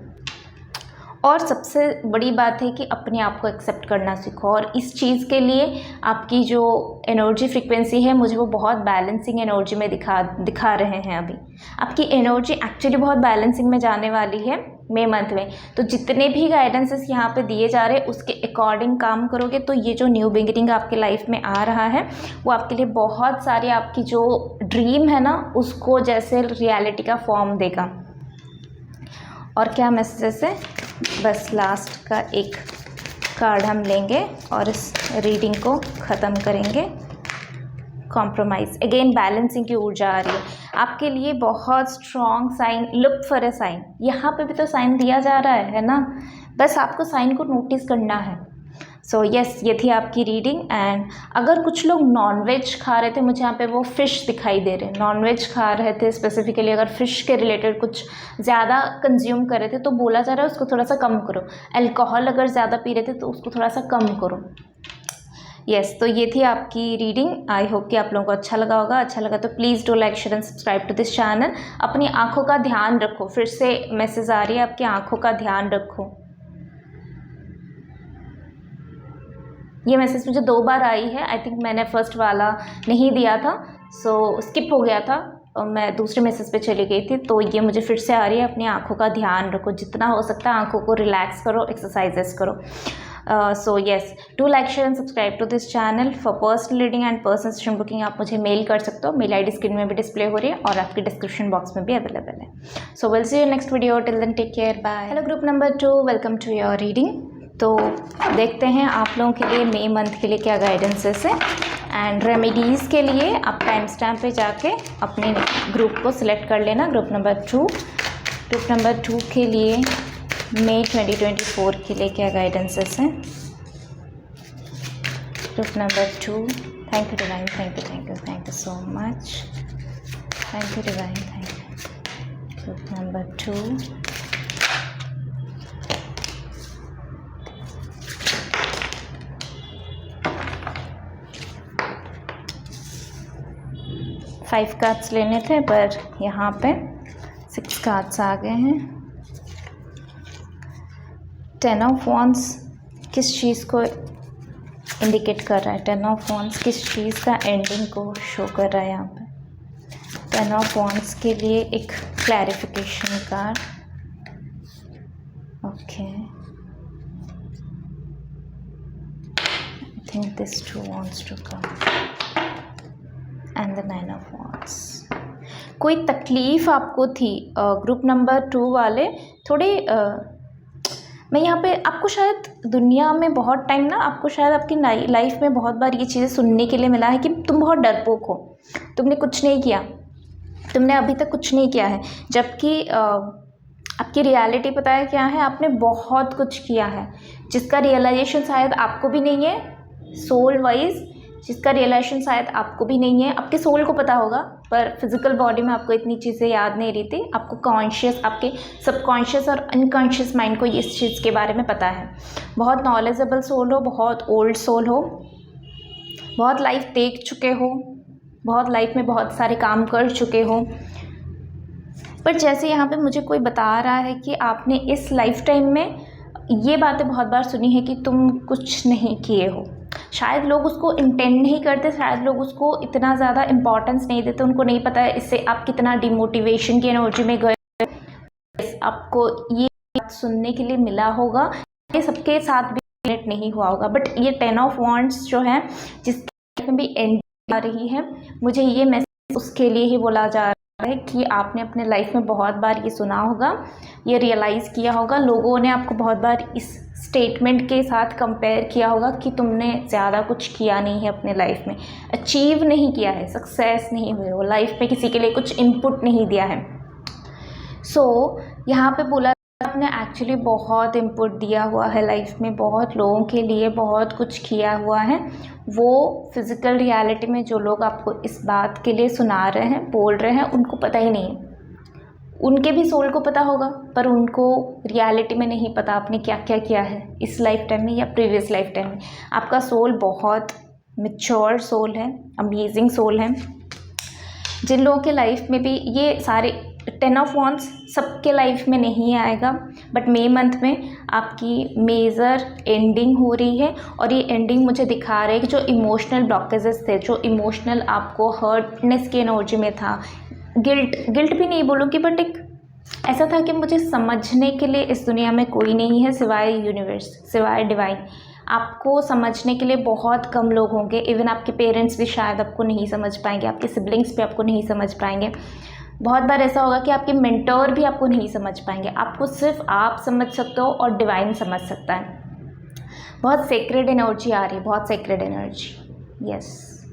और सबसे बड़ी बात है कि अपने आप को एक्सेप्ट करना सीखो। और इस चीज़ के लिए आपकी जो एनर्जी फ्रीक्वेंसी है, मुझे वो बहुत बैलेंसिंग एनर्जी में दिखा रहे हैं। अभी आपकी एनर्जी एक्चुअली बहुत बैलेंसिंग में जाने वाली है मई मंथ में। तो जितने भी गाइडेंसेस यहाँ पे दिए जा रहे हैं उसके अकॉर्डिंग काम करोगे तो ये जो न्यू बिगिनिंग आपके लाइफ में आ रहा है वो आपके लिए बहुत सारी, आपकी जो ड्रीम है ना उसको जैसे रियलिटी का फॉर्म देगा। और क्या मैसेजेस है, बस लास्ट का एक कार्ड हम लेंगे और इस रीडिंग को ख़त्म करेंगे। कॉम्प्रोमाइज़, अगेन बैलेंसिंग की ऊर्जा आ रही है आपके लिए, बहुत strong sign, look for a sign. यहाँ पे भी तो साइन दिया जा रहा है ना, बस आपको साइन को नोटिस करना है। सो यस, ये थी आपकी रीडिंग। एंड अगर कुछ लोग नॉनवेज खा रहे थे, मुझे यहाँ पे वो फ़िश दिखाई दे रहे हैं, नॉनवेज खा रहे थे स्पेसिफिकली, अगर फ़िश के रिलेटेड कुछ ज़्यादा कंज्यूम कर रहे थे तो बोला जा रहा है उसको थोड़ा सा कम करो। अल्कोहल अगर ज़्यादा पी रहे थे तो उसको थोड़ा सा कम करो। यस, तो ये थी आपकी रीडिंग। आई होप कि आप लोगों को अच्छा लगा होगा। अच्छा लगा तो please do like, share and subscribe to this channel. अपनी आँखों का ध्यान रखो, फिर से मैसेज आ रही है, आपकी आँखों का ध्यान रखो। ये मैसेज मुझे 2 बार आई है, आई थिंक मैंने फर्स्ट वाला नहीं दिया था, सो स्किप हो गया था और मैं दूसरे मैसेज पे चली गई थी। तो ये मुझे फिर से आ रही है, अपनी आँखों का ध्यान रखो, जितना हो सकता है आँखों को रिलैक्स करो, एक्सरसाइजेस करो। So yes, do like, share and subscribe to this channel. For personal reading and personal session booking आप मुझे मेल कर सकते हो, मेल आईडी स्क्रीन में भी डिस्प्ले हो रही है और आपकी डिस्क्रिप्शन बॉक्स में भी अवेलेबल है। So will see you next video, till then take care, bye. Hello group number 2, welcome to your reading. तो देखते हैं आप लोगों के लिए मई मंथ के लिए क्या गाइडेंसेस है। एंड रेमेडीज़ के लिए आप टाइम स्टैम्प पे जाके अपने ग्रुप को सिलेक्ट कर लेना, ग्रुप नंबर 2। ग्रुप नंबर 2 के लिए मई 2024 के लिए क्या गाइडेंसेस हैं। Group number 2, thank you divine, thank you so much, thank you divine, thank you. Group number 2, five cards लेने थे पर यहाँ पे 6 कार्ड्स आ गए हैं। 10 ऑफ वॉन्ड्स किस चीज़ को इंडिकेट कर रहा है, 10 ऑफ वॉन्ड्स किस चीज़ का एंडिंग को शो कर रहा है यहाँ पे। टेन ऑफ वॉन्ड्स के लिए एक clarification card. Okay, I think this too wants to come and the nine of wands. कोई तकलीफ़ आपको थी ग्रुप नंबर 2 वाले, थोड़े मैं यहाँ पे आपको शायद दुनिया में बहुत टाइम ना, आपको शायद आपकी लाइफ में बहुत बार ये चीज़ें सुनने के लिए मिला है कि तुम बहुत डरपोक हो, तुमने कुछ नहीं किया, तुमने अभी तक कुछ नहीं किया है, जबकि आपकी रियलिटी पता है क्या है, आपने बहुत कुछ किया है जिसका रियलाइजेशन शायद आपको भी नहीं है, सोल वाइज जिसका रियलाइजेशन शायद आपको भी नहीं है। आपके सोल को पता होगा, पर फिजिकल बॉडी में आपको इतनी चीज़ें याद नहीं रहती। आपको कॉन्शियस, आपके सबकॉन्शियस और अनकॉन्शियस माइंड को इस चीज़ के बारे में पता है। बहुत नॉलेजेबल सोल हो, बहुत ओल्ड सोल हो, बहुत लाइफ देख चुके हो, बहुत लाइफ में बहुत सारे काम कर चुके हो। पर जैसे यहाँ पे मुझे कोई बता रहा है कि आपने इस लाइफ टाइम में ये बातें बहुत बार सुनी है कि तुम कुछ नहीं किए हो। शायद लोग उसको इंटेंड नहीं करते, शायद लोग उसको इतना ज़्यादा इम्पोर्टेंस नहीं देते, उनको नहीं पता है इससे आप कितना डिमोटिवेशन की एनर्जी में गए। आपको ये बात सुनने के लिए मिला होगा, ये सबके साथ भी रिलेट नहीं हुआ होगा, बट ये टेन ऑफ वॉन्ड्स जो है जिसमें भी एंड आ रही है, मुझे ये मैसेज उसके लिए ही बोला जा रहा है कि आपने अपने लाइफ में बहुत बार ये सुना होगा, ये रियलाइज़ किया होगा, लोगों ने आपको बहुत बार इस स्टेटमेंट के साथ कंपेयर किया होगा कि तुमने ज़्यादा कुछ किया नहीं है अपने लाइफ में, अचीव नहीं किया है, सक्सेस नहीं हुए हो, लाइफ में किसी के लिए कुछ इनपुट नहीं दिया है। यहाँ पे बोला आपने एक्चुअली बहुत इनपुट दिया हुआ है लाइफ में, बहुत लोगों के लिए बहुत कुछ किया हुआ है। वो फिज़िकल रियलिटी में जो लोग आपको इस बात के लिए सुना रहे हैं, बोल रहे हैं, उनको पता ही नहीं है। उनके भी सोल को पता होगा, पर उनको रियलिटी में नहीं पता आपने क्या क्या किया है इस लाइफ टाइम में या प्रीवियस लाइफ टाइम में। आपका सोल बहुत मैच्योर सोल है, अमेजिंग सोल है। जिन लोगों के लाइफ में भी ये सारे टेन ऑफ वॉन्ड्स सबके लाइफ में नहीं आएगा, बट मई मंथ में आपकी मेजर एंडिंग हो रही है। और ये एंडिंग मुझे दिखा रहे हैं कि जो इमोशनल ब्लॉकेजेस थे, जो इमोशनल आपको हर्टनेस की एनर्जी में था, गिल्ट भी नहीं बोलूँगी, बट एक ऐसा था कि मुझे समझने के लिए इस दुनिया में कोई नहीं है सिवाय यूनिवर्स, सिवाय डिवाइन। आपको समझने के लिए बहुत कम लोग होंगे, इवन आपके पेरेंट्स भी शायद आपको नहीं समझ पाएंगे, आपके सिबलिंग्स भी आपको नहीं समझ पाएंगे। बहुत बार ऐसा होगा कि आपके मेंटर भी आपको नहीं समझ पाएंगे, आपको सिर्फ आप समझ सकते हो और डिवाइन समझ सकता है। बहुत सेक्रेड एनर्जी आ रही है, बहुत सेक्रेड एनर्जी। यस,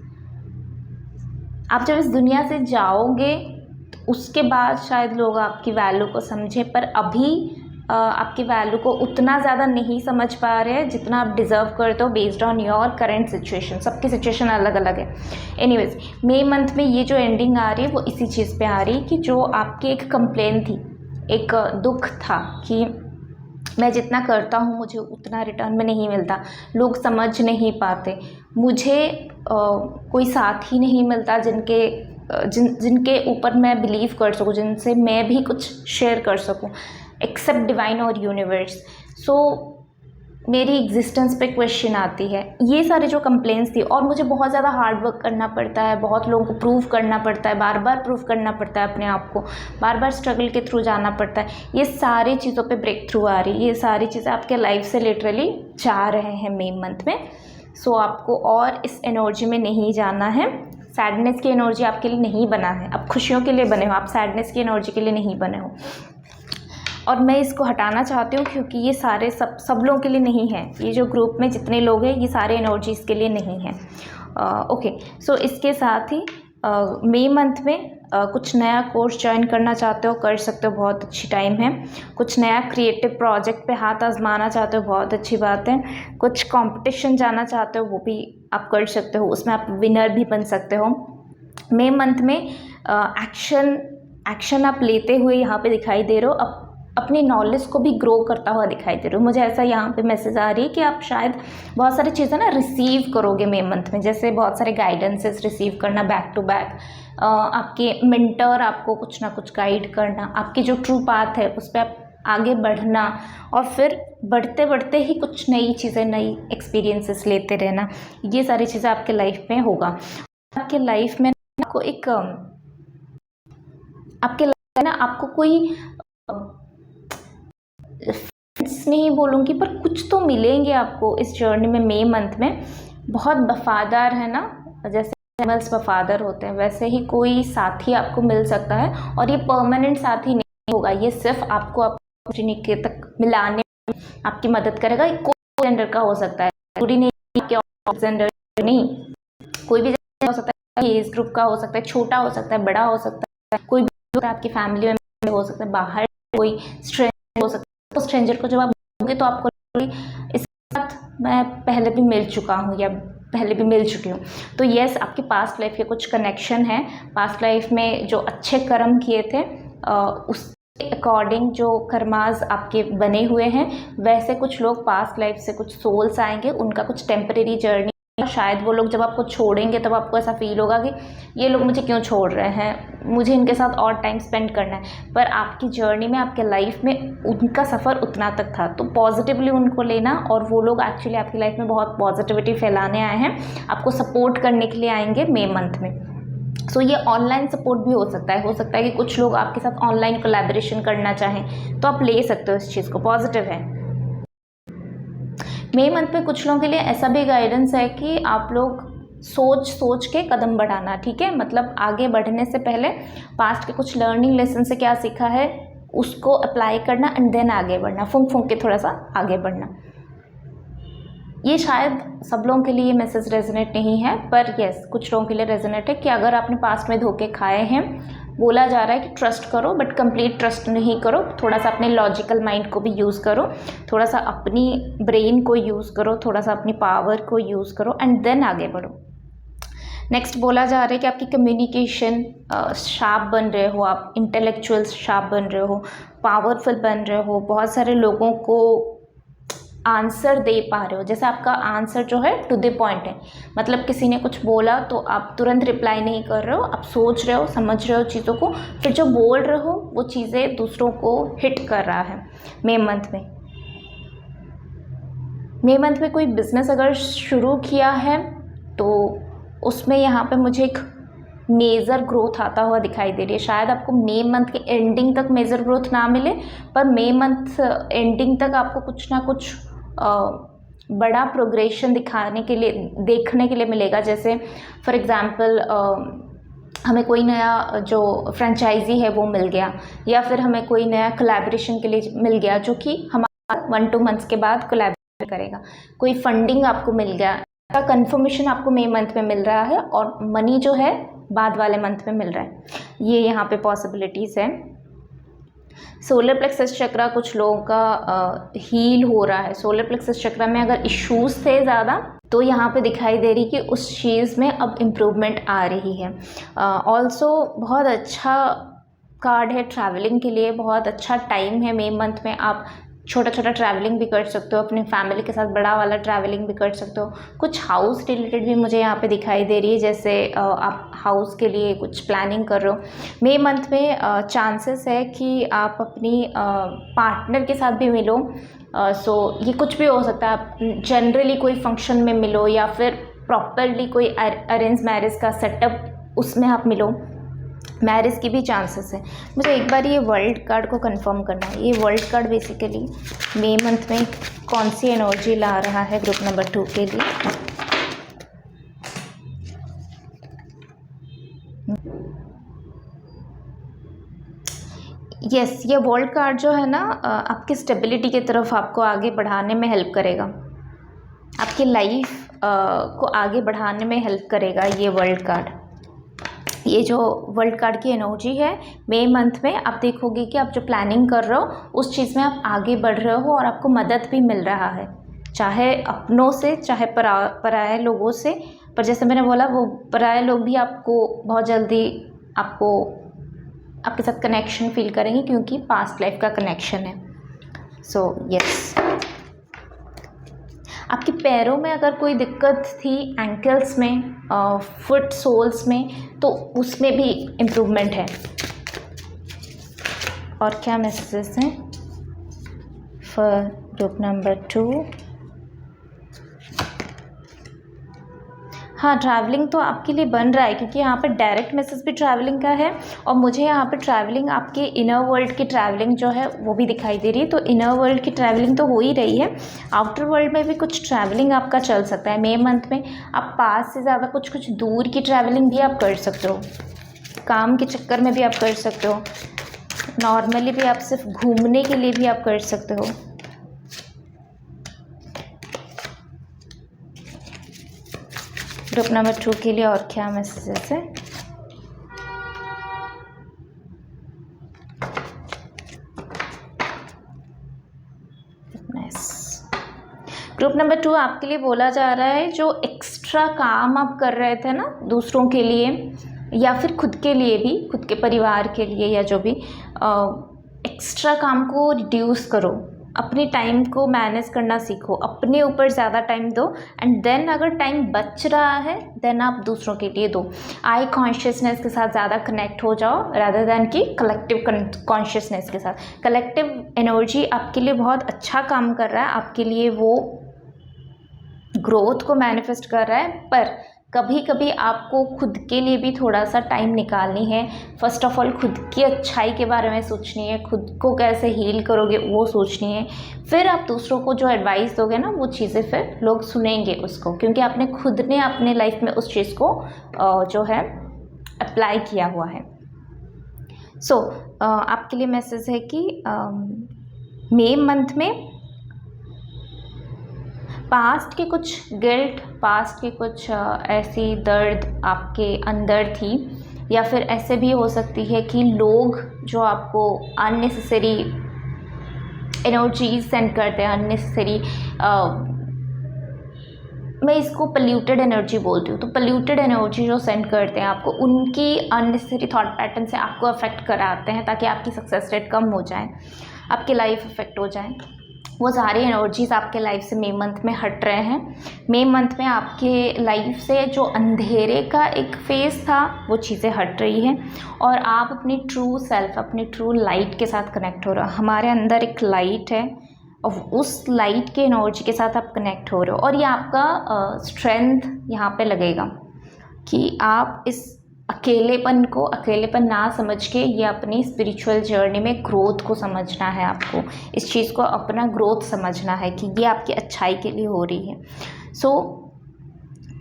आप जब इस दुनिया से जाओगे तो उसके बाद शायद लोग आपकी वैल्यू को समझें, पर अभी आपकी वैल्यू को उतना ज़्यादा नहीं समझ पा रहे हैं जितना आप डिज़र्व करते हो based on your current situation. सबकी सिचुएशन अलग अलग है। एनीवेज, मई मंथ में ये जो एंडिंग आ रही है वो इसी चीज़ पे आ रही है कि जो आपकी एक कंप्लेन थी, एक दुख था कि मैं जितना करता हूँ मुझे उतना रिटर्न में नहीं मिलता, लोग समझ नहीं पाते, मुझे कोई साथ ही नहीं मिलता जिनके ऊपर मैं बिलीव कर सकूँ, जिनसे मैं भी कुछ शेयर कर सकूँ एक्सेप्ट डिवाइन और यूनिवर्स। मेरी एग्जिस्टेंस पे क्वेश्चन आती है। ये सारे जो कंप्लेंट्स थी, और मुझे बहुत ज़्यादा हार्ड वर्क करना पड़ता है, बहुत लोगों को प्रूव करना पड़ता है, बार बार प्रूव करना पड़ता है अपने आप को, बार बार स्ट्रगल के थ्रू जाना पड़ता है। ये सारी चीज़ों पे ब्रेक थ्रू आ रही है, ये सारी चीज़ें आपके लाइफ से लिटरली जा रहे हैं मई मंथ में। आपको और इस एनर्जी में नहीं जाना है। सैडनेस की एनर्जी आपके लिए नहीं बना है, आप खुशियों के लिए बने हो, आप सैडनेस की एनर्जी के लिए नहीं बने हो। और मैं इसको हटाना चाहती हूँ क्योंकि ये सारे सब लोगों के लिए नहीं है। ये जो ग्रुप में जितने लोग हैं ये सारे एनर्जीज़ के लिए नहीं है। ओके, इसके साथ ही मई मंथ में कुछ नया कोर्स ज्वाइन करना चाहते हो कर सकते हो, बहुत अच्छी टाइम है। कुछ नया क्रिएटिव प्रोजेक्ट पे हाथ आजमाना चाहते हो, बहुत अच्छी बात है। कुछ कंपटीशन जाना चाहते हो वो भी आप कर सकते हो, उसमें आप विनर भी बन सकते हो। मई मंथ में एक्शन आप लेते हुए यहाँ पे दिखाई दे रहे हो, अपनी नॉलेज को भी ग्रो करता हुआ दिखाई दे रहे हो। मुझे ऐसा यहाँ पे मैसेज आ रही है कि आप शायद बहुत सारी चीज़ें ना रिसीव करोगे मई मंथ में, जैसे बहुत सारे गाइडेंसेस रिसीव करना बैक टू बैक, आपके मेंटर आपको कुछ ना कुछ गाइड करना, आपकी जो ट्रू पाथ है उस पर आप आगे बढ़ना, और फिर बढ़ते बढ़ते ही कुछ नई चीज़ें, नई एक्सपीरियंसेस लेते रहना। ये सारी चीज़ें आपके लाइफ में होगा। आपके लाइफ में आपको एक आपके लाइफ में ना आपको कोई फ्रेंड्स नहीं बोलूँगी पर कुछ तो मिलेंगे आपको इस जर्नी में, मई मंथ में। बहुत वफादार है ना, जैसे एनिमल्स वफादार होते हैं वैसे ही कोई साथी आपको मिल सकता है। और ये परमानेंट साथी नहीं होगा, ये सिर्फ आपको अपॉर्चुनिटी तक मिलाने में आपकी मदद करेगा। कोई जेंडर का हो सकता है, जरूरी नहीं कि जेंडर नहीं, कोई भी हो सकता है, एज ग्रुप का हो सकता है, छोटा हो सकता है, बड़ा हो सकता है, कोई भी आपकी फैमिली में हो सकता है, बाहर कोई स्ट्रेंजर हो सकता है। तो स्ट्रेंजर को जब आप बोलोगे तो आपको इसके साथ मैं पहले भी मिल चुका हूँ या पहले भी मिल चुकी हूँ। तो यस, आपके पास्ट लाइफ के कुछ कनेक्शन हैं, पास्ट लाइफ में जो अच्छे कर्म किए थे उसके अकॉर्डिंग जो कर्मास आपके बने हुए हैं, वैसे कुछ लोग पास्ट लाइफ से कुछ सोल्स आएंगे, उनका कुछ टेम्परेरी जर्नी। शायद वो लोग जब आपको छोड़ेंगे तब आपको ऐसा फील होगा कि ये लोग मुझे क्यों छोड़ रहे हैं, मुझे इनके साथ और टाइम स्पेंड करना है। पर आपकी जर्नी में, आपके लाइफ में उनका सफ़र उतना तक था, तो पॉजिटिवली उनको लेना। और वो लोग एक्चुअली आपकी लाइफ में बहुत पॉजिटिविटी फैलाने आए हैं, आपको सपोर्ट करने के लिए आएंगे मई मंथ में। सो ये ऑनलाइन सपोर्ट भी हो सकता है कि कुछ लोग आपके साथ ऑनलाइन कोलैबोरेशन करना चाहें, तो आप ले सकते हो इस चीज़ को, पॉजिटिव है। मई मंथ में कुछ लोगों के लिए ऐसा भी गाइडेंस है कि आप लोग सोच के कदम बढ़ाना, ठीक है। मतलब आगे बढ़ने से पहले पास्ट के कुछ लर्निंग लेसन से क्या सीखा है उसको अप्लाई करना एंड देन आगे बढ़ना, फूंक के थोड़ा सा आगे बढ़ना। ये शायद सब लोगों के लिए मैसेज रेजोनेट नहीं है, पर यस कुछ लोगों के लिए रेजोनेट है कि अगर आपने पास्ट में धोखे खाए हैं, बोला जा रहा है कि ट्रस्ट करो बट कंप्लीट ट्रस्ट नहीं करो, थोड़ा सा अपने लॉजिकल माइंड को भी यूज़ करो, थोड़ा सा अपनी ब्रेन को यूज़ करो, थोड़ा सा अपनी पावर को यूज़ करो एंड देन आगे बढ़ो। नेक्स्ट बोला जा रहा है कि आपकी कम्युनिकेशन शार्प बन रहे हो, आप इंटेलेक्चुअल शार्प बन रहे हो, पावरफुल बन रहे हो, बहुत सारे लोगों को आंसर दे पा रहे हो। जैसे आपका आंसर जो है टू द पॉइंट है, मतलब किसी ने कुछ बोला तो आप तुरंत रिप्लाई नहीं कर रहे हो, आप सोच रहे हो, समझ रहे हो चीज़ों को, फिर जो बोल रहे हो वो चीज़ें दूसरों को हिट कर रहा है। मई मंथ में कोई बिजनेस अगर शुरू किया है तो उसमें यहाँ पे मुझे एक मेजर ग्रोथ आता हुआ दिखाई दे रही है। शायद आपको मई मंथ के एंडिंग तक मेजर ग्रोथ ना मिले, पर मई मंथ एंडिंग तक आपको कुछ ना कुछ बड़ा प्रोग्रेशन देखने के लिए मिलेगा। जैसे फॉर एग्ज़ाम्पल हमें कोई नया जो फ्रेंचाइजी है वो मिल गया, या फिर हमें कोई नया कोलैबोरेशन के लिए मिल गया जो कि हमारा 1-2 मंथ्स के बाद कोलैबोरेट करेगा। कोई फंडिंग आपको मिल गया, का कंफर्मेशन आपको मई मंथ में मिल रहा है, और मनी जो है बाद वाले मंथ में मिल रहा है। ये यहाँ पे पॉसिबिलिटीज़ है। सोलर प्लेक्सस चक्रा कुछ लोगों का हील हो रहा है। सोलर प्लेक्सस चक्रा में अगर इश्यूज थे ज़्यादा तो यहाँ पे दिखाई दे रही कि उस चीज़ में अब इम्प्रूवमेंट आ रही है। ऑल्सो बहुत अच्छा कार्ड है ट्रैवलिंग के लिए, बहुत अच्छा टाइम है मई मंथ में। आप छोटा ट्रैवलिंग भी कर सकते हो, अपने फैमिली के साथ बड़ा वाला ट्रैवलिंग भी कर सकते हो। कुछ हाउस रिलेटेड भी मुझे यहाँ पे दिखाई दे रही है, जैसे आप हाउस के लिए कुछ प्लानिंग कर रहे हो। मई मंथ में चांसेस है कि आप अपनी पार्टनर के साथ भी मिलो। सो ये कुछ भी हो सकता है, आप जनरली कोई फंक्शन में मिलो या फिर प्रॉपरली कोई अरेंज मैरिज का सेटअप उसमें आप मिलो, मैरिज की भी चांसेस है। मुझे एक बार ये वर्ल्ड कार्ड को कंफर्म करना है। ये वर्ल्ड कार्ड बेसिकली मई मंथ में कौन सी एनर्जी ला रहा है ग्रुप नंबर 2 के लिए। यस, ये वर्ल्ड कार्ड जो है ना आपकी स्टेबिलिटी की तरफ आपको आगे बढ़ाने में हेल्प करेगा, आपकी लाइफ को आगे बढ़ाने में हेल्प करेगा ये वर्ल्ड कार्ड। ये जो वर्ल्ड कार्ड की एनर्जी है मई मंथ में, आप देखोगे कि आप जो प्लानिंग कर रहे हो उस चीज़ में आप आगे बढ़ रहे हो और आपको मदद भी मिल रहा है, चाहे अपनों से चाहे पराये लोगों से। पर जैसे मैंने बोला वो पराये लोग भी आपको बहुत जल्दी आपके साथ कनेक्शन फील करेंगे क्योंकि पास्ट लाइफ का कनेक्शन है। सो यस, आपके पैरों में अगर कोई दिक्कत थी, एंकल्स में, फुट सोल्स में, तो उसमें भी इम्प्रूवमेंट है। और क्या मैसेजेस हैं फॉर ग्रुप नंबर 2? हाँ, ट्रैवलिंग तो आपके लिए बन रहा है, क्योंकि यहाँ पे डायरेक्ट मैसेज भी ट्रैवलिंग का है और मुझे यहाँ पे ट्रैवलिंग, आपके इनर वर्ल्ड की ट्रैवलिंग जो है वो भी दिखाई दे रही है। तो इनर वर्ल्ड की ट्रैवलिंग तो हो ही रही है, आउटर वर्ल्ड में भी कुछ ट्रैवलिंग आपका चल सकता है। मई मंथ में आप पास से ज़्यादा कुछ दूर की ट्रैवलिंग भी आप कर सकते हो, काम के चक्कर में भी आप कर सकते हो, नॉर्मली भी आप सिर्फ घूमने के लिए भी आप कर सकते हो। ग्रुप नंबर 2 के लिए और क्या मैसेजेस है? ग्रुप नंबर 2 आपके लिए बोला जा रहा है, जो एक्स्ट्रा काम आप कर रहे थे ना दूसरों के लिए या फिर खुद के लिए भी, खुद के परिवार के लिए, या जो भी एक्स्ट्रा काम को रिड्यूस करो, अपने टाइम को मैनेज करना सीखो, अपने ऊपर ज़्यादा टाइम दो, एंड देन अगर टाइम बच रहा है देन आप दूसरों के लिए दो। आई कॉन्शियसनेस के साथ ज़्यादा कनेक्ट हो जाओ रादर दैन कि कलेक्टिव कॉन्शियसनेस के साथ। कलेक्टिव एनर्जी आपके लिए बहुत अच्छा काम कर रहा है, आपके लिए वो ग्रोथ को मैनिफेस्ट कर रहा है, पर कभी कभी आपको खुद के लिए भी थोड़ा सा टाइम निकालनी है। फर्स्ट ऑफ ऑल खुद की अच्छाई के बारे में सोचनी है, खुद को कैसे हील करोगे वो सोचनी है, फिर आप दूसरों को जो एडवाइस दोगे ना वो चीज़ें फिर लोग सुनेंगे उसको, क्योंकि आपने खुद ने अपने लाइफ में उस चीज़ को जो है अप्लाई किया हुआ है। सो आपके लिए मैसेज है कि मई मंथ में पास्ट के कुछ गिल्ट, पास्ट के कुछ ऐसी दर्द आपके अंदर थी, या फिर ऐसे भी हो सकती है कि लोग जो आपको अननेसेसरी एनर्जीज सेंड करते हैं, अननेसेसरी, मैं इसको पोल्यूटेड एनर्जी बोलती हूँ, तो पोल्यूटेड एनर्जी जो सेंड करते हैं आपको, उनकी अननेसेसरी थॉट पैटर्न से आपको अफेक्ट कराते हैं ताकि आपकी सक्सेस रेट कम हो जाए, आपकी लाइफ अफेक्ट हो जाए। वो सारी एनर्जीज आपके लाइफ से मई मंथ में हट रहे हैं। मई मंथ में आपके लाइफ से जो अंधेरे का एक फेज़ था वो चीज़ें हट रही हैं और आप अपनी ट्रू सेल्फ, अपनी ट्रू लाइट के साथ कनेक्ट हो रहे हो। हमारे अंदर एक लाइट है और उस लाइट के एनर्जी के साथ आप कनेक्ट हो रहे हो, और ये आपका स्ट्रेंथ यहाँ पे लगेगा कि आप इस अकेलेपन को अकेलेपन ना समझ के ये अपनी स्पिरिचुअल जर्नी में ग्रोथ को समझना है। आपको इस चीज़ को अपना ग्रोथ समझना है कि ये आपकी अच्छाई के लिए हो रही है। सो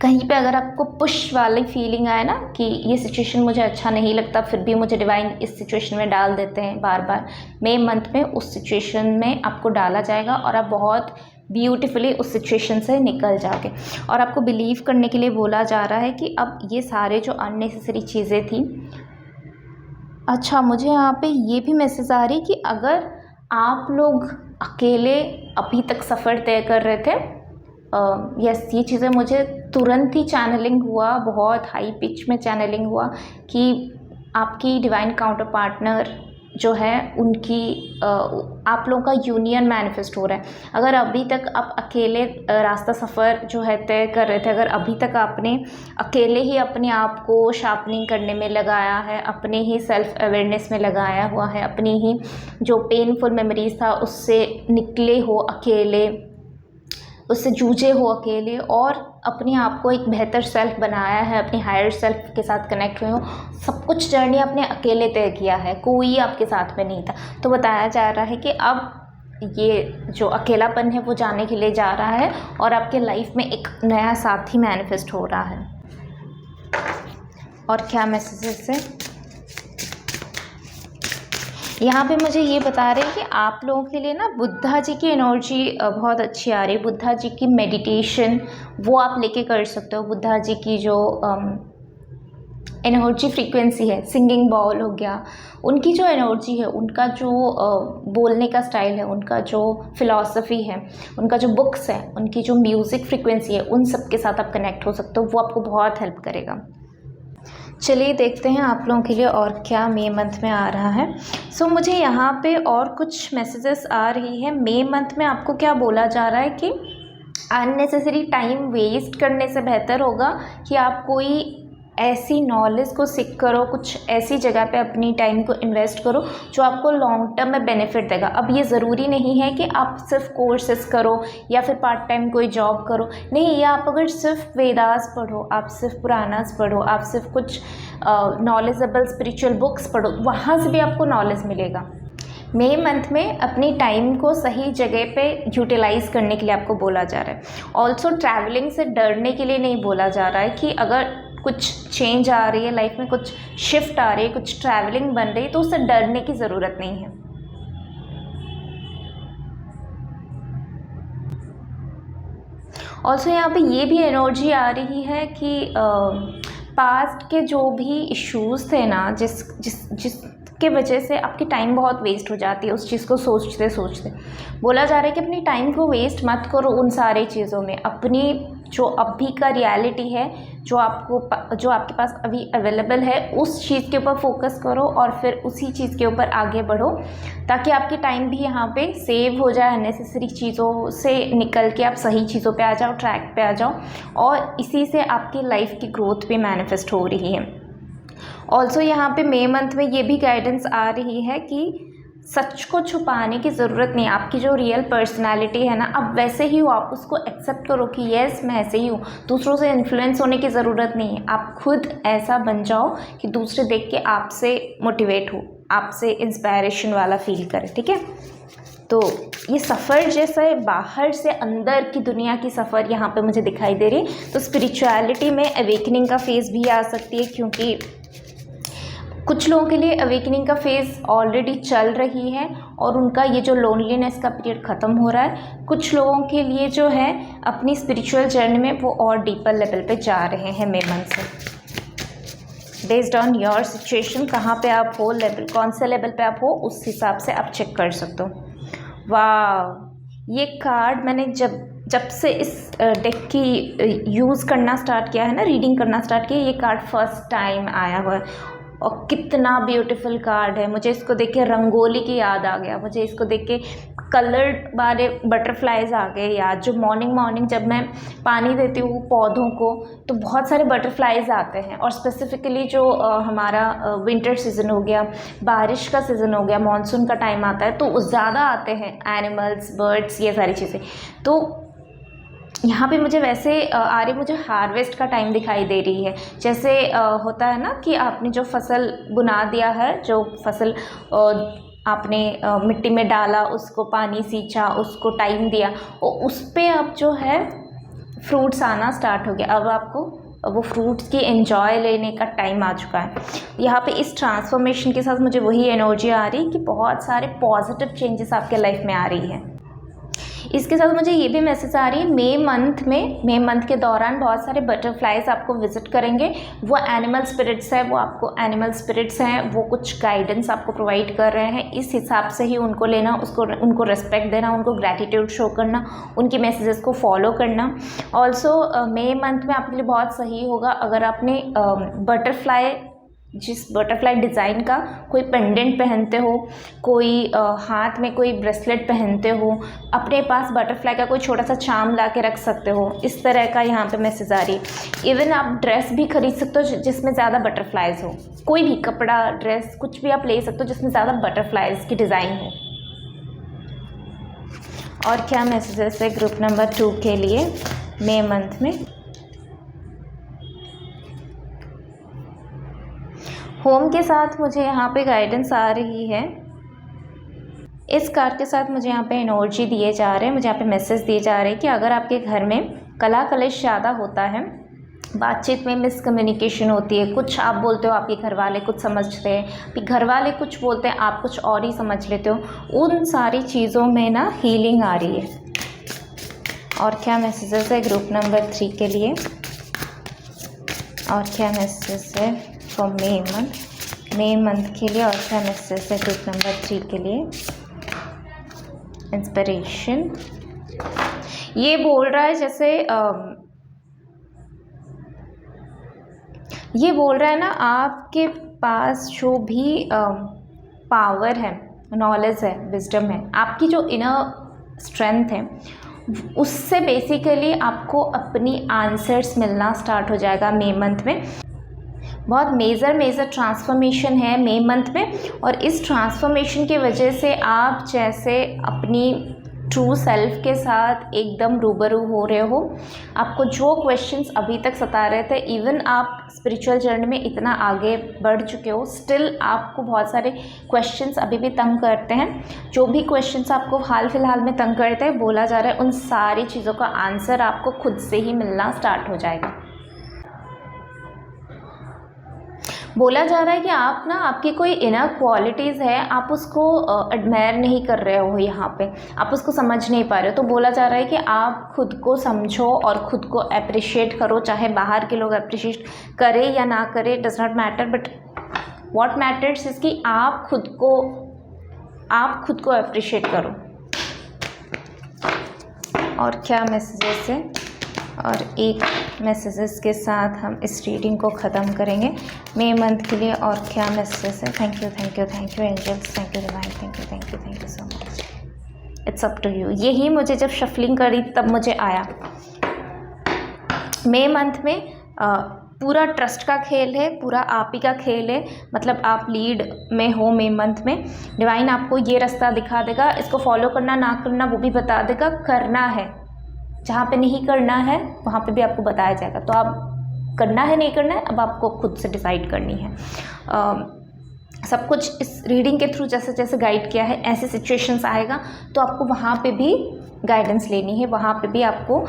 कहीं पे अगर आपको पुश वाली फीलिंग आए ना कि ये सिचुएशन मुझे अच्छा नहीं लगता, फिर भी मुझे डिवाइन इस सिचुएशन में डाल देते हैं बार बार, मई मंथ में उस सिचुएशन में आपको डाला जाएगा और आप बहुत ब्यूटीफुली उस सिचुएशन से निकल जाओगे। और आपको बिलीव करने के लिए बोला जा रहा है कि अब ये सारे जो अननेसेसरी चीज़ें थी। अच्छा, मुझे यहाँ पे ये भी मैसेज आ रही कि अगर आप लोग अकेले अभी तक सफ़र तय कर रहे थे, यस, ये चीज़ें मुझे तुरंत ही चैनलिंग हुआ, बहुत हाई पिच में चैनलिंग हुआ कि आपकी डिवाइन काउंटर पार्टनर जो है उनकी आप लोगों का यूनियन मैनिफेस्ट हो रहा है। अगर अभी तक आप अकेले रास्ता सफ़र जो है तय कर रहे थे, अगर अभी तक आपने अकेले ही अपने आप को शार्पनिंग करने में लगाया है, अपने ही सेल्फ अवेयरनेस में लगाया हुआ है, अपनी ही जो पेनफुल मेमोरीज था उससे निकले हो अकेले, उससे जूझे हो अकेले और अपने आप को एक बेहतर सेल्फ बनाया है, अपनी हायर सेल्फ के साथ कनेक्ट हुए हो, सब कुछ जर्नी आपने अकेले तय किया है, कोई आपके साथ में नहीं था। तो बताया जा रहा है कि अब ये जो अकेलापन है वो जाने के लिए जा रहा है और आपके लाइफ में एक नया साथी मैनिफेस्ट हो रहा है। और क्या मैसेजेस है यहाँ पे? मुझे ये बता रहे हैं कि आप लोगों के लिए ना बुद्धा जी की एनर्जी बहुत अच्छी आ रही है। बुद्धा जी की मेडिटेशन वो आप लेके कर सकते हो। बुद्धा जी की जो एनर्जी फ्रीक्वेंसी है, सिंगिंग बॉल हो गया, उनकी जो एनर्जी है, उनका जो बोलने का स्टाइल है, उनका जो फिलॉसफी है, उनका जो बुक्स है, उनकी जो म्यूज़िक फ्रीक्वेंसी है, उन सब के साथ आप कनेक्ट हो सकते हो। वो आपको बहुत हेल्प करेगा। चलिए देखते हैं आप लोगों के लिए और क्या मई मंथ में आ रहा है। सो मुझे यहाँ पे और कुछ मैसेजेस आ रही है। मई मंथ में आपको क्या बोला जा रहा है कि अननेसेसरी टाइम वेस्ट करने से बेहतर होगा कि आप कोई ऐसी नॉलेज को सीख करो, कुछ ऐसी जगह पे अपनी टाइम को इन्वेस्ट करो जो आपको लॉन्ग टर्म में बेनिफिट देगा। अब ये ज़रूरी नहीं है कि आप सिर्फ कोर्सेस करो या फिर पार्ट टाइम कोई जॉब करो, नहीं, या आप अगर सिर्फ वेदास पढ़ो, आप सिर्फ पुराणास पढ़ो, आप सिर्फ कुछ नॉलेजेबल स्पिरिचुअल बुक्स पढ़ो, वहाँ से भी आपको नॉलेज मिलेगा। मई मंथ में अपनी टाइम को सही जगह पे यूटिलाइज़ करने के लिए आपको बोला जा रहा है। ऑल्सो ट्रैवलिंग से डरने के लिए नहीं बोला जा रहा है कि अगर कुछ चेंज आ रही है लाइफ में, कुछ शिफ्ट आ रही है, कुछ ट्रैवलिंग बन रही है, तो उससे डरने की ज़रूरत नहीं है। ऑल्सो यहाँ पे ये भी एनर्जी आ रही है कि पास्ट के जो भी इश्यूज़ थे ना, जिसके वजह से आपकी टाइम बहुत वेस्ट हो जाती है उस चीज़ को सोचते सोचते, बोला जा रहा है कि अपनी टाइम को वेस्ट मत करो उन सारी चीज़ों में। अपनी जो अभी का रियलिटी है, जो आपके पास अभी अवेलेबल है, उस चीज़ के ऊपर फोकस करो और फिर उसी चीज़ के ऊपर आगे बढ़ो, ताकि आपकी टाइम भी यहाँ पे सेव हो जाए, अननेसेसरी चीज़ों से निकल के आप सही चीज़ों पे आ जाओ, ट्रैक पे आ जाओ, और इसी से आपकी लाइफ की ग्रोथ भी मैनिफेस्ट हो रही है। ऑल्सो यहाँ पे मई मंथ में ये भी गाइडेंस आ रही है कि सच को छुपाने की ज़रूरत नहीं। आपकी जो रियल पर्सनालिटी है ना, आप वैसे ही हो, आप उसको एक्सेप्ट करो कि येस मैं ऐसे ही हूँ। दूसरों से इन्फ्लुएंस होने की ज़रूरत नहीं है। आप खुद ऐसा बन जाओ कि दूसरे देख के आपसे मोटिवेट हो, आपसे इंस्पायरेशन वाला फील करे, ठीक है। तो ये सफ़र जैसे बाहर से अंदर की दुनिया की सफ़र यहाँ पे मुझे दिखाई दे रही है। तो स्पिरिचुअलिटी में अवेकनिंग का फेज़ भी आ सकती है, क्योंकि कुछ लोगों के लिए अवेकनिंग का फेज़ ऑलरेडी चल रही है और उनका ये जो लोनलीनेस का पीरियड ख़त्म हो रहा है। कुछ लोगों के लिए जो है अपनी स्पिरिचुअल जर्नी में वो और डीपर लेवल पे जा रहे हैं मई मंथ से। बेस्ड ऑन योर सिचुएशन, कहाँ पे आप हो, लेवल कौन से लेवल पे आप हो, उस हिसाब से आप चेक कर सकते हो। वाह, ये कार्ड मैंने जब से इस डेक की यूज़ करना स्टार्ट किया है ना, रीडिंग करना स्टार्ट किया, ये कार्ड फर्स्ट टाइम आया हुआ है और कितना ब्यूटीफुल कार्ड है। मुझे इसको देख के रंगोली की याद आ गया, मुझे इसको देख के कलर्ड वाले बटरफ्लाइज आ गए याद। जो मॉर्निंग जब मैं पानी देती हूँ पौधों को, तो बहुत सारे बटरफ्लाइज आते हैं। और स्पेसिफिकली जो हमारा विंटर सीज़न हो गया, बारिश का सीज़न हो गया, मानसून का टाइम आता है, तो ज़्यादा आते हैं एनिमल्स, बर्ड्स, ये सारी चीज़ें। तो यहाँ पे मुझे वैसे आ रही, मुझे हार्वेस्ट का टाइम दिखाई दे रही है। जैसे होता है ना कि आपने जो फसल बुना दिया है, जो फसल आपने मिट्टी में डाला, उसको पानी सींचा, उसको टाइम दिया, और उस पर अब जो है फ्रूट्स आना स्टार्ट हो गया। अब आपको वो फ्रूट्स की एंजॉय लेने का टाइम आ चुका है। यहाँ पे इस ट्रांसफॉर्मेशन के साथ मुझे वही एनर्जी आ रही कि बहुत सारे पॉजिटिव चेंजेस आपके लाइफ में आ रही है। इसके साथ मुझे ये भी मैसेज आ रही है, मई मंथ के दौरान बहुत सारे बटरफ्लाइज आपको विजिट करेंगे। वो एनिमल स्पिरिट्स है, वो कुछ गाइडेंस आपको प्रोवाइड कर रहे हैं। इस हिसाब से ही उनको लेना, उनको रिस्पेक्ट देना, उनको ग्रैटिट्यूड शो करना, उनकी मैसेजेस को फॉलो करना। ऑल्सो मई मंथ में आपके लिए बहुत सही होगा अगर आपने जिस बटरफ्लाई डिज़ाइन का कोई पेंडेंट पहनते हो, कोई हाथ में कोई ब्रेसलेट पहनते हो, अपने पास बटरफ्लाई का कोई छोटा सा चार्म ला के रख सकते हो। इस तरह का यहाँ पे मैसेज आ रही है। इवन आप ड्रेस भी खरीद सकते हो जिसमें ज़्यादा बटरफ्लाइज हो, कोई भी कपड़ा, ड्रेस, कुछ भी आप ले सकते हो जिसमें ज़्यादा बटरफ्लाइज की डिज़ाइन हो। और क्या मैसेजेस है ग्रुप नंबर 2 के लिए मई मंथ में? होम के साथ मुझे यहाँ पे गाइडेंस आ रही है। इस कार्ड के साथ मुझे यहाँ पे एनर्जी दिए जा रहे हैं, मुझे यहाँ पे मैसेज दिए जा रहे हैं कि अगर आपके घर में कला कलेश ज़्यादा होता है, बातचीत में मिसकम्युनिकेशन होती है, कुछ आप बोलते हो, आपके घर वाले कुछ समझते हैं, फिर घर वाले कुछ बोलते हैं, आप कुछ और ही समझ लेते हो, उन सारी चीज़ों में ना हीलिंग आ रही है। और क्या मैसेजेस है ग्रुप नंबर 3 के लिए? और क्या मैसेज है फॉर मई मंथ के लिए? और क्या मैसेज है ग्रुप नंबर 3 के लिए? इंस्पिरेशन ये बोल रहा है, जैसे ये बोल रहा है ना, आपके पास जो भी पावर है, नॉलेज है, विजडम है, आपकी जो इनर स्ट्रेंथ है, उससे बेसिकली आपको अपनी आंसर्स मिलना स्टार्ट हो जाएगा मई मंथ में। बहुत मेजर ट्रांसफॉर्मेशन है मई मंथ में। और इस ट्रांसफॉर्मेशन की वजह से आप जैसे अपनी ट्रू सेल्फ के साथ एकदम रूबरू हो रहे हो। आपको जो क्वेश्चंस अभी तक सता रहे थे, इवन आप स्पिरिचुअल जर्नी में इतना आगे बढ़ चुके हो, स्टिल आपको बहुत सारे क्वेश्चंस अभी भी तंग करते हैं। जो भी क्वेश्चंस आपको हाल फिलहाल में तंग करते हैं, बोला जा रहा है उन सारी चीज़ों का आंसर आपको खुद से ही मिलना स्टार्ट हो जाएगा। बोला जा रहा है कि आप ना, आपकी कोई इनर क्वालिटीज़ है, आप उसको एडमायर नहीं कर रहे हो, यहाँ पे आप उसको समझ नहीं पा रहे हो। तो बोला जा रहा है कि आप खुद को समझो और ख़ुद को अप्रिशिएट करो, चाहे बाहर के लोग अप्रिशिएट करें या ना करें, does not matter, but what matters is कि आप खुद को अप्रिशिएट करो। और क्या मैसेजेस है, और एक मैसेजेस के साथ हम इस रीडिंग को ख़त्म करेंगे मई मंथ के लिए। और क्या मैसेजेस है। Thank you angels, thank you divine, thank you so much. It's up to you. यही मुझे जब शफलिंग करी तब मुझे आया। मई मंथ में पूरा ट्रस्ट का खेल है, पूरा आप ही का खेल है। मतलब आप लीड में हो मई मंथ में। डिवाइन आपको ये रास्ता दिखा देगा, इसको फॉलो करना ना करना वो भी बता देगा। करना है, जहाँ पे नहीं करना है वहाँ पे भी आपको बताया जाएगा। तो आप करना है नहीं करना है, अब आपको खुद से डिसाइड करनी है। सब कुछ इस रीडिंग के थ्रू जैसे जैसे गाइड किया है, ऐसे सिचुएशंस आएगा तो आपको वहाँ पे भी गाइडेंस लेनी है, वहाँ पे भी आपको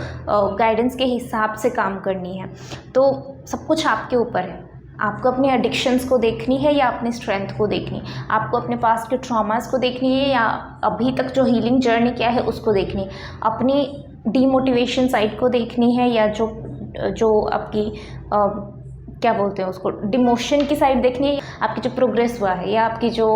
गाइडेंस के हिसाब से काम करनी है। तो सब कुछ आपके ऊपर है। आपको अपने एडिक्शंस को देखनी है या अपनी स्ट्रेंथ को देखनी है, आपको अपने पास्ट के ट्रॉमास को देखनी है या अभी तक जो हीलिंग जर्नी क्या है उसको देखनी है, अपनी डीमोटिवेशन साइड को देखनी है या जो आपकी क्या बोलते हैं उसको, डिमोशन की साइड देखनी है, आपकी जो प्रोग्रेस हुआ है या आपकी जो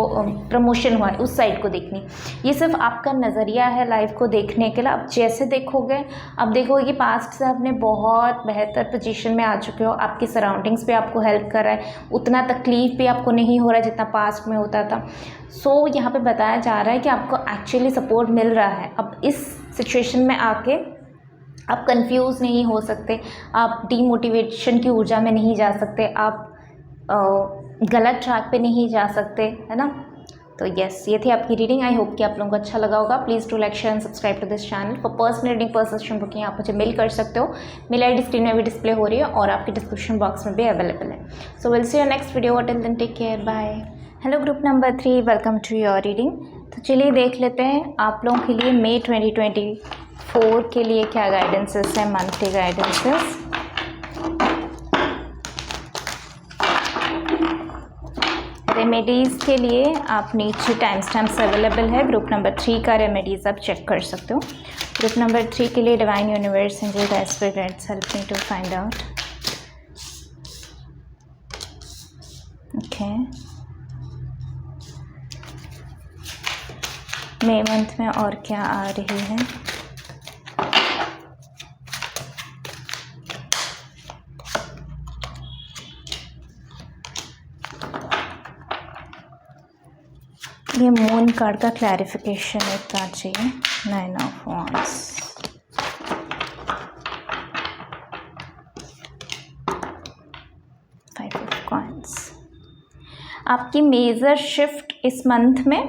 प्रमोशन हुआ है उस साइड को देखनी। ये सिर्फ आपका नज़रिया है लाइफ को देखने के लिए। आप जैसे देखोगे, अब देखोगे कि पास्ट से आपने बहुत बेहतर पोजीशन में आ चुके हो, आपकी सराउंडिंग्स भी आपको हेल्प कर रहा है, उतना तकलीफ़ भी आपको नहीं हो रहा है जितना पास्ट में होता था। सो यहाँ पे बताया जा रहा है कि आपको एक्चुअली सपोर्ट मिल रहा है। अब इस सिचुएशन में आके आप कंफ्यूज नहीं हो सकते, आप डीमोटिवेशन की ऊर्जा में नहीं जा सकते, आप गलत ट्रैक पे नहीं जा सकते, है ना। तो यस, ये थी आपकी रीडिंग। आई होप कि आप लोगों को अच्छा लगा होगा। Please do like share and subscribe to this channel. For personal reading, personal booking आप मुझे मेल कर सकते हो। मेल आईडी स्क्रीन में भी डिस्प्ले हो रही है और आपके डिस्क्रिप्शन बॉक्स में भी अवेलेबल है। So will see your next video. Till then take care, bye. Hello group number 3, welcome to your reading. तो चलिए देख लेते हैं आप लोगों के लिए मई 2024 के लिए क्या गाइडेंसेस है, मंथली गाइडेंसेस। रेमेडीज़ के लिए आप नीचे टाइम स्टैम्प्स अवेलेबल है। ग्रुप नंबर 3 का रेमेडीज़ आप चेक कर सकते हो। ग्रुप नंबर 3 के लिए divine universe angel guides spirits help me to find out. Okay, May month में और क्या आ रही है। ये मून कार्ड का क्लैरिफिकेशन एक कार्ड चाहिए। 9 of wands, five of coins. आपकी मेजर शिफ्ट इस मंथ में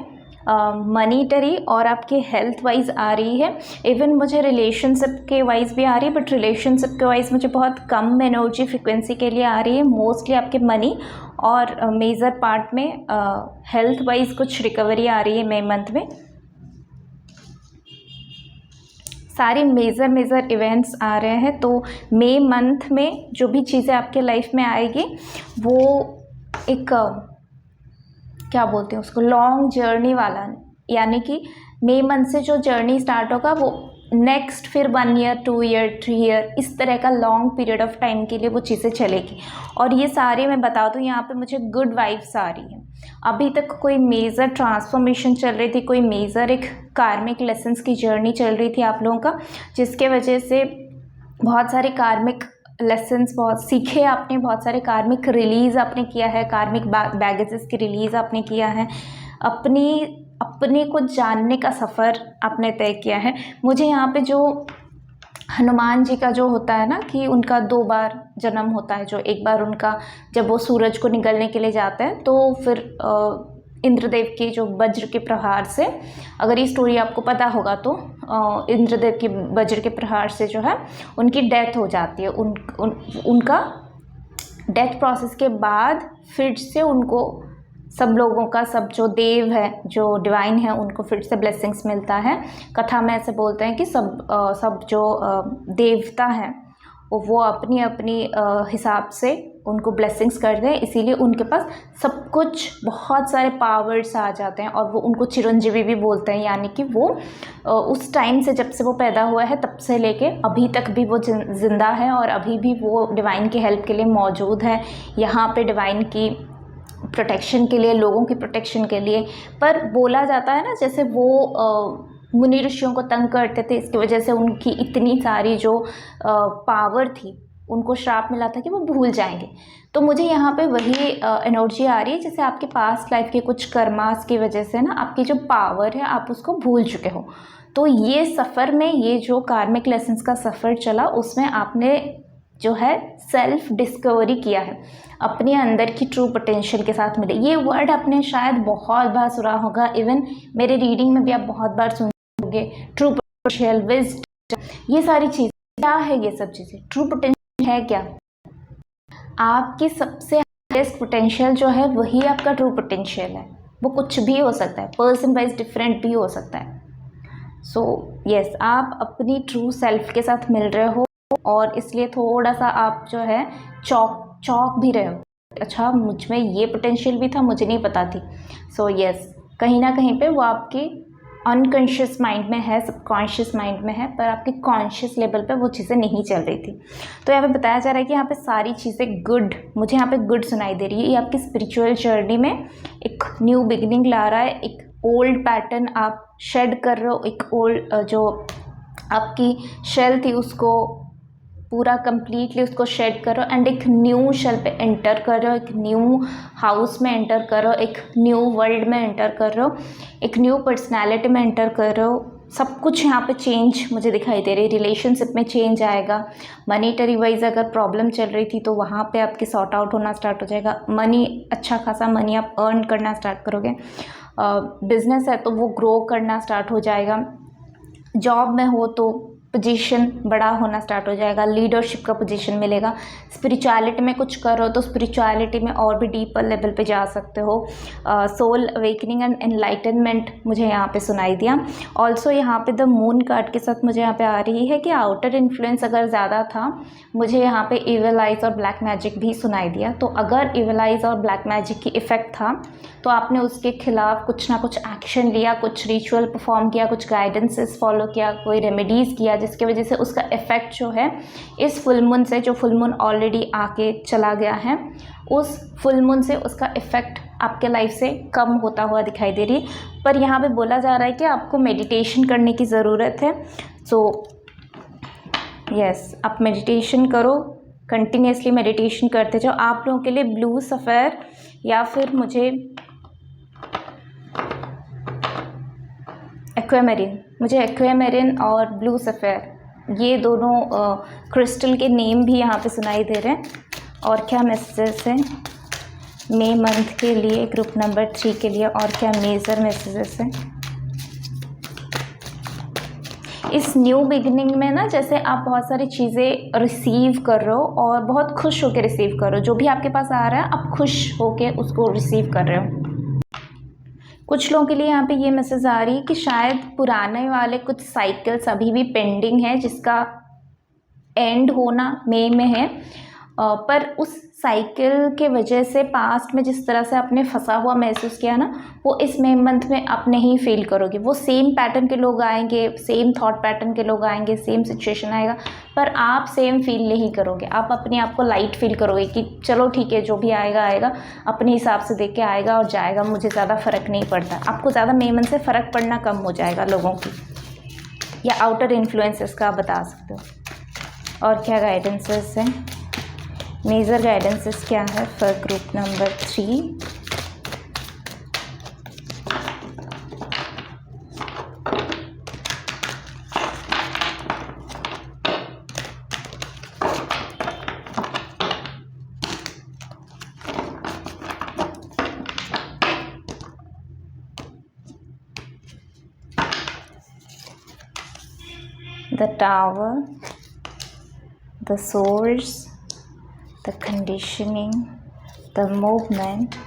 मनीटरी और आपके हेल्थ वाइज आ रही है। इवन मुझे रिलेशनशिप के वाइज भी आ रही है, बट रिलेशनशिप के वाइज मुझे बहुत कम एनर्जी फ्रिक्वेंसी के लिए आ रही है। मोस्टली आपके मनी और मेजर पार्ट में हेल्थ वाइज कुछ रिकवरी आ रही है मई मंथ में। सारे मेजर इवेंट्स आ रहे हैं। तो मई मंथ में जो भी चीज़ें आपके लाइफ में आएगी वो एक क्या बोलते हैं उसको, लॉन्ग जर्नी वाला, यानी कि मई मंथ से जो जर्नी स्टार्ट होगा वो नेक्स्ट फिर 1 ईयर 2 ईयर 3 ईयर इस तरह का लॉन्ग पीरियड ऑफ टाइम के लिए वो चीज़ें चलेगी। और ये सारे मैं बता दूँ, यहाँ पे मुझे गुड वाइब्स आ रही है। अभी तक कोई मेजर ट्रांसफॉर्मेशन चल रही थी, कोई मेजर एक कार्मिक लेसन्स की जर्नी चल रही थी आप लोगों का, जिसके वजह से बहुत सारे कार्मिक लेसन्स बहुत सीखे आपने, बहुत सारे कार्मिक रिलीज़ आपने किया है, कार्मिक बैगेजेस की रिलीज़ आपने किया है, अपने को जानने का सफ़र आपने तय किया है। मुझे यहाँ पे जो हनुमान जी का जो होता है ना कि उनका 2 बार जन्म होता है, जो एक बार उनका जब वो सूरज को निगलने के लिए जाते हैं तो फिर इंद्रदेव के जो वज्र के प्रहार से, अगर ये स्टोरी आपको पता होगा तो इंद्रदेव के वज्र के प्रहार से जो है उनकी डेथ हो जाती है। उनका डेथ प्रोसेस के बाद फिर से उनको सब लोगों का, सब जो देव है, जो डिवाइन है, उनको फिर से ब्लेसिंग्स मिलता है। कथा में ऐसे बोलते हैं कि सब जो देवता हैं वो अपनी अपनी हिसाब से उनको ब्लेसिंग्स करते हैं, इसीलिए उनके पास सब कुछ, बहुत सारे पावर्स आ जाते हैं और वो उनको चिरंजीवी भी बोलते हैं। यानी कि वो उस टाइम से, जब से वो पैदा हुआ है तब से लेके अभी तक भी वो जिंदा है और अभी भी वो डिवाइन की हेल्प के लिए मौजूद है यहाँ पे, डिवाइन की प्रोटेक्शन के लिए, लोगों की प्रोटेक्शन के लिए। पर बोला जाता है ना, जैसे वो मुनि ऋषियों को तंग करते थे, इसकी वजह से उनकी इतनी सारी जो पावर थी, उनको श्राप मिला था कि वो भूल जाएंगे। तो मुझे यहाँ पे वही एनर्जी आ रही है, जैसे आपके पास्ट लाइफ के कुछ कर्मास की वजह से ना आपकी जो पावर है आप उसको भूल चुके हो। तो ये सफ़र में, ये जो कार्मिक लेसन्स का सफ़र चला, उसमें आपने जो है सेल्फ डिस्कवरी किया है, अपने अंदर की ट्रू पोटेंशियल के साथ मिले। ये वर्ड आपने शायद बहुत बार सुना होगा, इवन मेरे रीडिंग में भी आप बहुत बार सुनोगे, ट्रू पोटेंशियल, विज़डम, ये सारी चीज़ें। क्या है ये सब चीज़ें? ट्रू पोटेंशियल है क्या? आपकी सबसे हाईएस्ट पोटेंशियल जो है वही आपका ट्रू पोटेंशियल है। वो कुछ भी हो सकता है, पर्सन वाइज डिफरेंट भी हो सकता है। सो यस, आप अपनी ट्रू सेल्फ के साथ मिल रहे हो और इसलिए थोड़ा सा आप जो है चौक भी रहे हो। अच्छा, मुझ में ये पोटेंशियल भी था, मुझे नहीं पता थी। सो यस, कहीं ना कहीं पे वो आपके अनकॉन्शियस माइंड में है, सबकॉन्शियस माइंड में है, पर आपके कॉन्शियस लेवल पे वो चीज़ें नहीं चल रही थी। तो यहाँ पे बताया जा रहा है कि यहाँ पे सारी चीज़ें गुड, मुझे यहाँ पे गुड सुनाई दे रही है। ये आपकी स्पिरिचुअल जर्नी में एक न्यू बिगिनिंग ला रहा है। एक ओल्ड पैटर्न आप शेड कर रहे हो, एक ओल्ड जो आपकी शेल थी उसको पूरा कंप्लीटली उसको शेड करो एंड एक न्यू शेल पे एंटर कर रहे हो, एक न्यू हाउस में एंटर करो, एक न्यू वर्ल्ड में एंटर कर रहे हो, एक न्यू पर्सनालिटी में एंटर कर रहे हो। सब कुछ यहाँ पे चेंज मुझे दिखाई दे रही है। रिलेशनशिप में चेंज आएगा, मनीटरी वाइज अगर प्रॉब्लम चल रही थी तो वहाँ पे आपकी सॉर्ट आउट होना स्टार्ट हो जाएगा। मनी, अच्छा खासा मनी आप अर्न करना स्टार्ट करोगे। बिजनेस है तो वो ग्रो करना स्टार्ट हो जाएगा। जॉब में हो तो पोजीशन बड़ा होना स्टार्ट हो जाएगा, लीडरशिप का पोजीशन मिलेगा। स्पिरिचुअलिटी में कुछ करो तो स्पिरिचुअलिटी में और भी डीपर लेवल पे जा सकते हो। सोल अवेकनिंग एंड एनलाइटनमेंट मुझे यहाँ पे सुनाई दिया। ऑल्सो यहाँ पे द मून कार्ड के साथ मुझे यहाँ पे आ रही है कि आउटर इन्फ्लुएंस अगर ज़्यादा था, मुझे यहाँ पे इविल आइज और ब्लैक मैजिक भी सुनाई दिया। तो अगर इविल आइज और ब्लैक मैजिक की इफ़ेक्ट था तो आपने उसके खिलाफ कुछ ना कुछ एक्शन लिया, कुछ रिचुअल परफॉर्म किया, कुछ गाइडेंसेस फॉलो किया, कोई रेमेडीज़ किया, जिसकी वजह से उसका इफ़ेक्ट जो है इस फुल मून से, जो फुल मून ऑलरेडी आके चला गया है, उस फुल मून से उसका इफ़ेक्ट आपके लाइफ से कम होता हुआ दिखाई दे रही है। पर यहाँ पे बोला जा रहा है कि आपको मेडिटेशन करने की ज़रूरत है। सो यस, आप मेडिटेशन करो, कंटिन्यूसली मेडिटेशन करते जाओ। आप लोगों के लिए ब्लू सफ़ेयर या फिर मुझे एक्वामेरिन और ब्लू सफ़ेयर, ये दोनों क्रिस्टल के नेम भी यहाँ पे सुनाई दे रहे हैं। और क्या मैसेजेस हैं मई मंथ के लिए, ग्रुप नंबर 3 के लिए, और क्या मेजर मैसेजेस हैं इस न्यू बिगिनिंग में ना? जैसे आप बहुत सारी चीज़ें रिसीव कर रहे हो और बहुत खुश होकर रिसीव कर रहे हो। जो भी आपके पास आ रहा है आप खुश होकर उसको रिसीव कर रहे हो। कुछ लोगों के लिए यहाँ पे ये मैसेज आ रही है कि शायद पुराने वाले कुछ साइकिल्स अभी भी पेंडिंग है, जिसका एंड होना मई में है। पर उस साइकिल के वजह से पास्ट में जिस तरह से आपने फंसा हुआ महसूस किया ना, वो इस मई मंथ में आप नहीं फील करोगे। वो सेम पैटर्न के लोग आएंगे, सेम थॉट पैटर्न के लोग आएंगे, सेम सिचुएशन आएगा, पर आप सेम फील नहीं करोगे। आप अपने आप को लाइट फील करोगे कि चलो ठीक है, जो भी आएगा आएगा, अपने हिसाब से देख के आएगा और जाएगा, मुझे ज़्यादा फ़र्क नहीं पड़ता। आपको ज़्यादा मई मंथ से फ़र्क पड़ना कम हो जाएगा लोगों की, या आउटर इन्फ्लुएंसेस का आप बता सकते हो। और क्या गाइडेंसेस हैं, मेजर गाइडेंसेस क्या है for group number 3? the tower, the source, the conditioning, the movement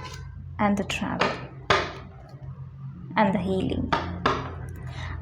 and the travel and the healing.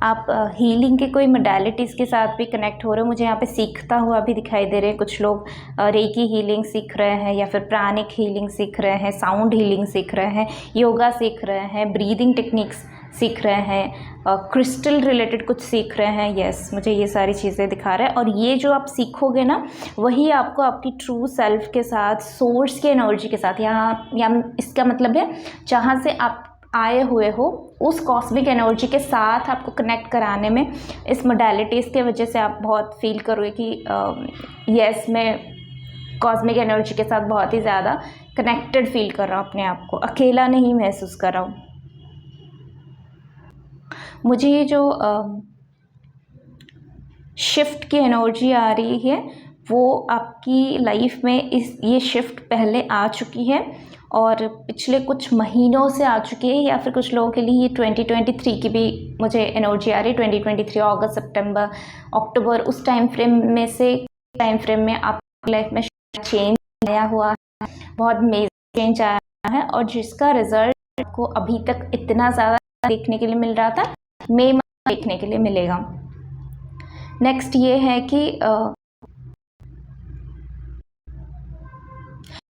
आप हीलिंग के कोई मोडालिटीज़ के साथ भी कनेक्ट हो रहे हो। मुझे यहाँ पे सीखता हुआ भी दिखाई दे रहे हैं कुछ लोग। रेकी हीलिंग सीख रहे हैं या फिर प्राणिक हीलिंग सीख रहे हैं, साउंड हीलिंग सीख रहे हैं, योगा सीख रहे हैं, ब्रीदिंग टेक्निक्स सीख रहे हैं, क्रिस्टल रिलेटेड कुछ सीख रहे हैं। यस, मुझे ये सारी चीज़ें दिखा रहा है। और ये जो आप सीखोगे ना, वही आपको आपकी ट्रू सेल्फ के साथ, सोर्स की एनर्जी के साथ, यहाँ इसका मतलब है जहाँ से आप आए हुए हो उस कॉस्मिक एनर्जी के साथ आपको कनेक्ट कराने में इस मोडालिटीज़ के वजह से आप बहुत फील करोगे कि यस, मैं कॉस्मिक एनर्जी के साथ बहुत ही ज़्यादा कनेक्टेड फील कर रहा हूँ, अपने आप को अकेला नहीं महसूस कर रहा हूँ। मुझे ये जो शिफ्ट की एनर्जी आ रही है वो आपकी लाइफ में ये शिफ्ट पहले आ चुकी है और पिछले कुछ महीनों से आ चुकी है, या फिर कुछ लोगों के लिए ये 2023 की भी मुझे एनर्जी आ रही है। 2023 अगस्त, सितंबर, अक्टूबर, उस टाइम फ्रेम में से टाइम फ्रेम में आपकी लाइफ में चेंज आया हुआ है, बहुत मेजर चेंज आया है और जिसका रिजल्ट आपको अभी तक इतना ज़्यादा देखने के लिए मिल रहा था, मई में देखने के लिए मिलेगा। नेक्स्ट ये है कि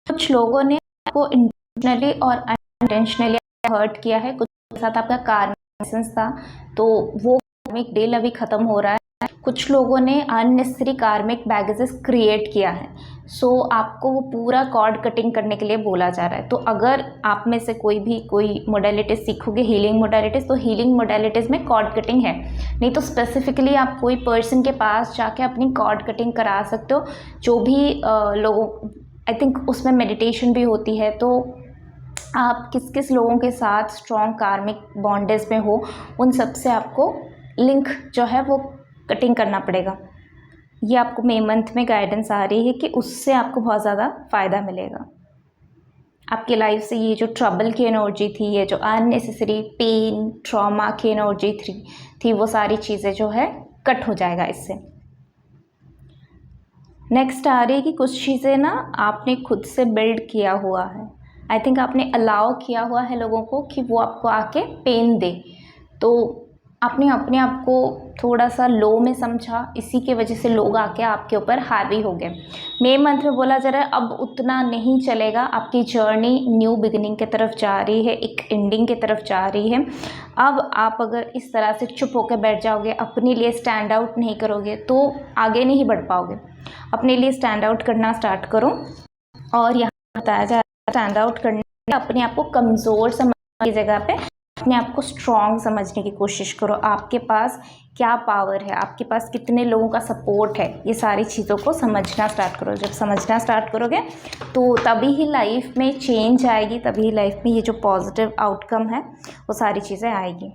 कुछ लोगों ने आपको इंटेंशनली और अनइंटेंशनली हर्ट किया है, कुछ के साथ आपका कार्मिक था तो वो कार्मिक डील अभी ख़त्म हो रहा है। कुछ लोगों ने अननेसेसरी कार्मिक बैगेजेस क्रिएट किया है, सो आपको वो पूरा कॉर्ड कटिंग करने के लिए बोला जा रहा है। तो अगर आप में से कोई मोडालिटीज़ सीखोगे, हीलिंग मोडालिटीज़, तो हीलिंग मोडालिटीज़ में कॉर्ड कटिंग है। नहीं तो स्पेसिफिकली आप कोई पर्सन के पास जाके अपनी कॉर्ड कटिंग करा सकते हो। जो भी लोगों, आई थिंक उसमें मेडिटेशन भी होती है, तो आप किस किस लोगों के साथ स्ट्रॉन्ग कार्मिक बॉन्डेज में हो, उन सब से आपको लिंक जो है वो कटिंग करना पड़ेगा। ये आपको मई मंथ में गाइडेंस आ रही है कि उससे आपको बहुत ज़्यादा फ़ायदा मिलेगा। आपकी लाइफ से ये जो ट्रबल की एनर्जी थी, ये जो अननेसेसरी पेन, ट्रॉमा की एनर्जी थी, वो सारी चीज़ें जो है कट हो जाएगा इससे। नेक्स्ट आ रही है कि कुछ चीज़ें ना आपने खुद से बिल्ड किया हुआ है। आई थिंक आपने अलाउ किया हुआ है लोगों को कि वो आपको आके पेन दे, तो आपने अपने आप को थोड़ा सा लो में समझा, इसी के वजह से लोग आके आपके ऊपर हावी हो गए। मई मंथ में बोला जा रहा है अब उतना नहीं चलेगा, आपकी जर्नी न्यू बिगिनिंग की तरफ जा रही है, एक एंडिंग की तरफ जा रही है। अब आप अगर इस तरह से चुप होकर बैठ जाओगे, अपने लिए स्टैंड आउट नहीं करोगे, तो आगे नहीं बढ़ पाओगे। अपने लिए स्टैंड आउट करना स्टार्ट करो। और यहाँ बताया जा रहा है स्टैंड आउट करने, अपने आप को कमज़ोर समझने की जगह पे अपने आप को स्ट्रॉन्ग समझने की कोशिश करो। आपके पास क्या पावर है, आपके पास कितने लोगों का सपोर्ट है, ये सारी चीज़ों को समझना स्टार्ट करो। जब समझना स्टार्ट करोगे तो तभी ही लाइफ में चेंज आएगी, तभी ही लाइफ में ये जो पॉजिटिव आउटकम है वो सारी चीज़ें आएगी।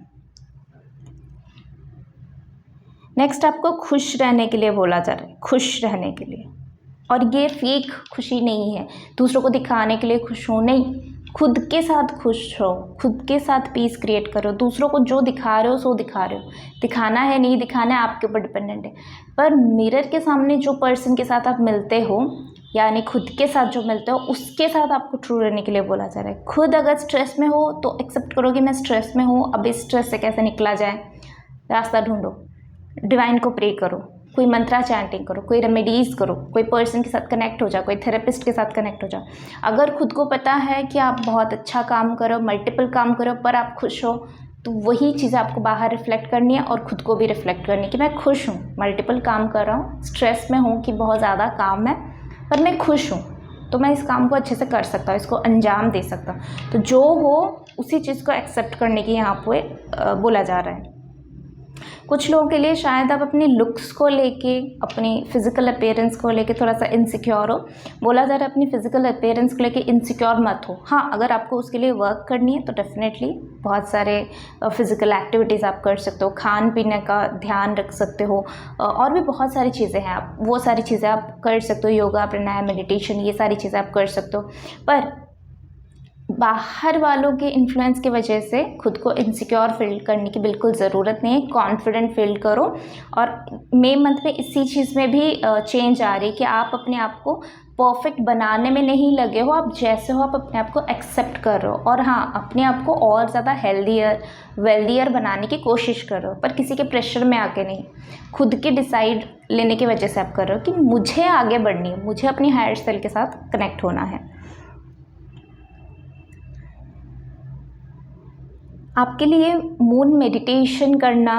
नेक्स्ट आपको खुश रहने के लिए बोला जा रहा है, खुश रहने के लिए। और ये फेक खुशी नहीं है, दूसरों को दिखाने के लिए खुश हो नहीं, खुद के साथ खुश हो, खुद के साथ पीस क्रिएट करो। दूसरों को जो दिखा रहे हो सो दिखा रहे हो, दिखाना है नहीं दिखाना है आपके ऊपर डिपेंडेंट है। पर मिरर के सामने जो पर्सन के साथ आप मिलते हो, यानी खुद के साथ जो मिलते हो, उसके साथ आपको ट्रू रहने के लिए बोला जा रहा है। खुद अगर स्ट्रेस में हो तो एक्सेप्ट करो कि मैं स्ट्रेस में हूँ, अब इस स्ट्रेस से कैसे निकला जाए, रास्ता ढूंढो, डिवाइन को प्रे करो, कोई मंत्रा चैंटिंग करो, कोई रेमेडीज़ करो, कोई पर्सन के साथ कनेक्ट हो जाओ, कोई थेरेपिस्ट के साथ कनेक्ट हो जाओ। अगर खुद को पता है कि आप बहुत अच्छा काम करो, मल्टीपल काम करो, पर आप खुश हो, तो वही चीज़ आपको बाहर रिफ्लेक्ट करनी है और ख़ुद को भी रिफ्लेक्ट करनी है कि मैं खुश हूँ, मल्टीपल काम कर रहा हूँ, स्ट्रेस में हूँ कि बहुत ज़्यादा काम है, पर मैं खुश हूँ, तो मैं इस काम को अच्छे से कर सकता हूँ, इसको अंजाम दे सकता हूँ। तो जो हो उसी चीज़ को एक्सेप्ट करने की यहाँ पे बोला जा रहा है। कुछ लोगों के लिए शायद आप अपनी लुक्स को लेके, अपनी फ़िज़िकल अपीयरेंस को लेके थोड़ा सा इनसिक्योर हो। बोला जा रहा है अपनी फ़िज़िकल अपीयरेंस को लेके इनसिक्योर मत हो। हाँ, अगर आपको उसके लिए वर्क करनी है तो डेफिनेटली बहुत सारे फ़िज़िकल एक्टिविटीज़ आप कर सकते हो, खान पीने का ध्यान रख सकते हो, और भी बहुत सारी चीज़ें हैं, आप वो सारी चीज़ें आप कर सकते हो। योगा, प्राणायाम, मेडिटेशन, ये सारी चीज़ें आप कर सकते हो। पर बाहर वालों के इन्फ्लुएंस की वजह से खुद को इनसिक्योर फील करने की बिल्कुल ज़रूरत नहीं है। कॉन्फिडेंट फील करो। और मई मंथ में इसी चीज़ में भी चेंज आ रही है कि आप अपने आप को परफेक्ट बनाने में नहीं लगे हो, आप जैसे हो आप अपने आप को एक्सेप्ट कर रहे हो। और हाँ, अपने आप को और ज़्यादा हेल्दियर वेल्दियर बनाने की कोशिश कर रहे हो, पर किसी के प्रेशर में आके नहीं, खुद के डिसाइड लेने की वजह से आप कर रहे हो कि मुझे आगे बढ़नी है, मुझे अपनी हायर सेल्फ के साथ कनेक्ट होना है। आपके लिए मून मेडिटेशन करना,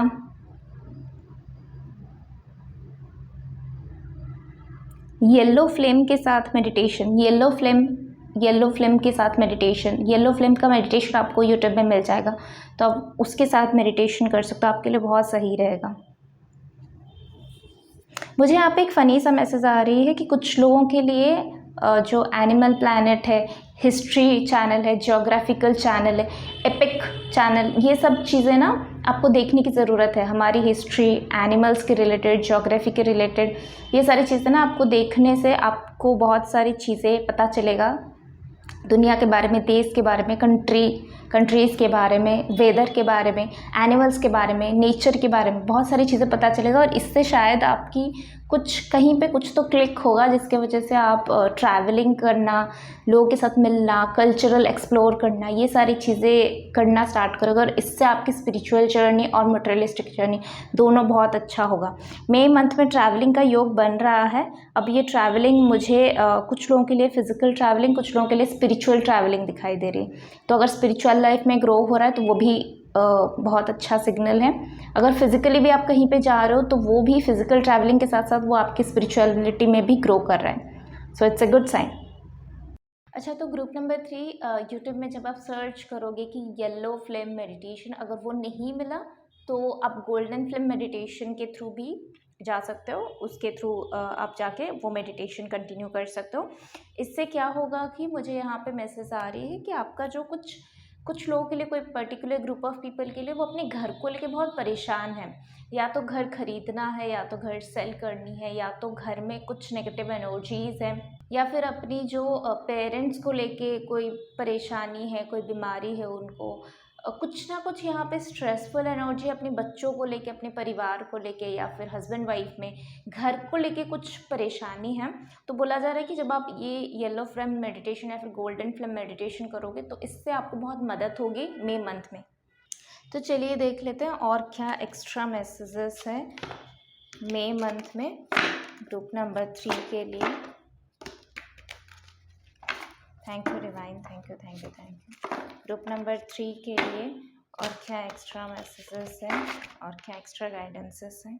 येलो फ्लेम के साथ मेडिटेशन, येलो फ्लेम के साथ मेडिटेशन, येलो फ्लेम का मेडिटेशन आपको यूट्यूब में मिल जाएगा, तो आप उसके साथ मेडिटेशन कर सकते हो, आपके लिए बहुत सही रहेगा। मुझे यहाँ पे एक फ़नी सा मैसेज आ रही है कि कुछ लोगों के लिए जो एनिमल प्लैनेट है, हिस्ट्री चैनल है, ज्योग्राफिकल चैनल है, एपिक चैनल, ये सब चीज़ें ना आपको देखने की ज़रूरत है। हमारी हिस्ट्री, एनिमल्स के रिलेटेड, ज्योग्राफी के रिलेटेड, ये सारी चीज़ें ना आपको देखने से आपको बहुत सारी चीज़ें पता चलेगा, दुनिया के बारे में, देश के बारे में, कंट्रीज़ के बारे में, वेदर के बारे में, एनिमल्स के बारे में, नेचर के बारे में, बहुत सारी चीज़ें पता चलेगा। और इससे शायद आपकी कुछ कहीं पे कुछ तो क्लिक होगा, जिसके वजह से आप ट्रैवलिंग करना, लोगों के साथ मिलना, कल्चरल एक्सप्लोर करना, ये सारी चीज़ें करना स्टार्ट करोगे। और इससे आपकी स्पिरिचुअल जर्नी और मटेरियलिस्टिक जर्नी दोनों बहुत अच्छा होगा। मई मंथ में ट्रैवलिंग का योग बन रहा है। अब ये ट्रैवलिंग मुझे कुछ लोगों के लिए फिजिकल ट्रैवलिंग, कुछ लोगों के लिए स्पिरिचुअल ट्रैवलिंग दिखाई दे रही है। तो अगर स्पिरिचुअल लाइफ में ग्रो हो रहा है तो वो भी बहुत अच्छा सिग्नल है। अगर फिजिकली भी आप कहीं पे जा रहे हो तो वो भी फिजिकल ट्रैवलिंग के साथ साथ वो आपकी स्पिरिचुअलिटी में भी ग्रो कर रहा है। So it's a good sign. अच्छा, तो ग्रुप नंबर 3, यूट्यूब में जब आप सर्च करोगे कि येलो फ्लेम मेडिटेशन, अगर वो नहीं मिला तो आप गोल्डन फ्लेम मेडिटेशन के थ्रू भी जा सकते हो। उसके थ्रू आप जाके वो मेडिटेशन कंटिन्यू कर सकते हो। इससे क्या होगा कि मुझे यहाँ पे मैसेज आ रही है कि आपका जो कुछ लोगों के लिए, कोई पर्टिकुलर ग्रुप ऑफ पीपल के लिए, वो अपने घर को लेके बहुत परेशान है। या तो घर खरीदना है, या तो घर सेल करनी है, या तो घर में कुछ नेगेटिव एनर्जीज़ है, या फिर अपनी जो पेरेंट्स को लेके कोई परेशानी है, कोई बीमारी है उनको, कुछ ना कुछ यहाँ पे स्ट्रेसफुल एनर्जी अपने बच्चों को लेके, अपने परिवार को लेके, या फिर हस्बैंड वाइफ में घर को लेके कुछ परेशानी है। तो बोला जा रहा है कि जब आप ये येलो फ्लेम मेडिटेशन या फिर गोल्डन फ्लेम मेडिटेशन करोगे तो इससे आपको बहुत मदद होगी मई मंथ में। तो चलिए देख लेते हैं और क्या एक्स्ट्रा मैसेजेस है मई मंथ में ग्रुप नंबर 3 के लिए। Thank you divine, thank you. Group number 3 के लिए और क्या एक्स्ट्रा मैसेजेस हैं और क्या एक्स्ट्रा गाइडेंसेस हैं।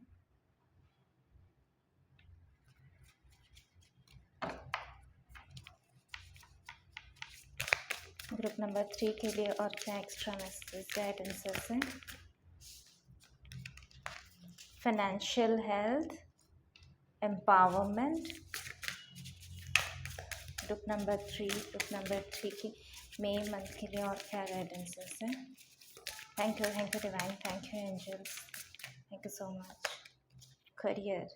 ग्रुप नंबर 3 के लिए और क्या एक्स्ट्रा मैसेजेस, गाइडेंसेस हैं। Financial health, empowerment. Group number 3 की मई मंथ के लिए और क्या गाइडेंसेस हैं। Thank you divine, thank you angels, thank you so much. Career,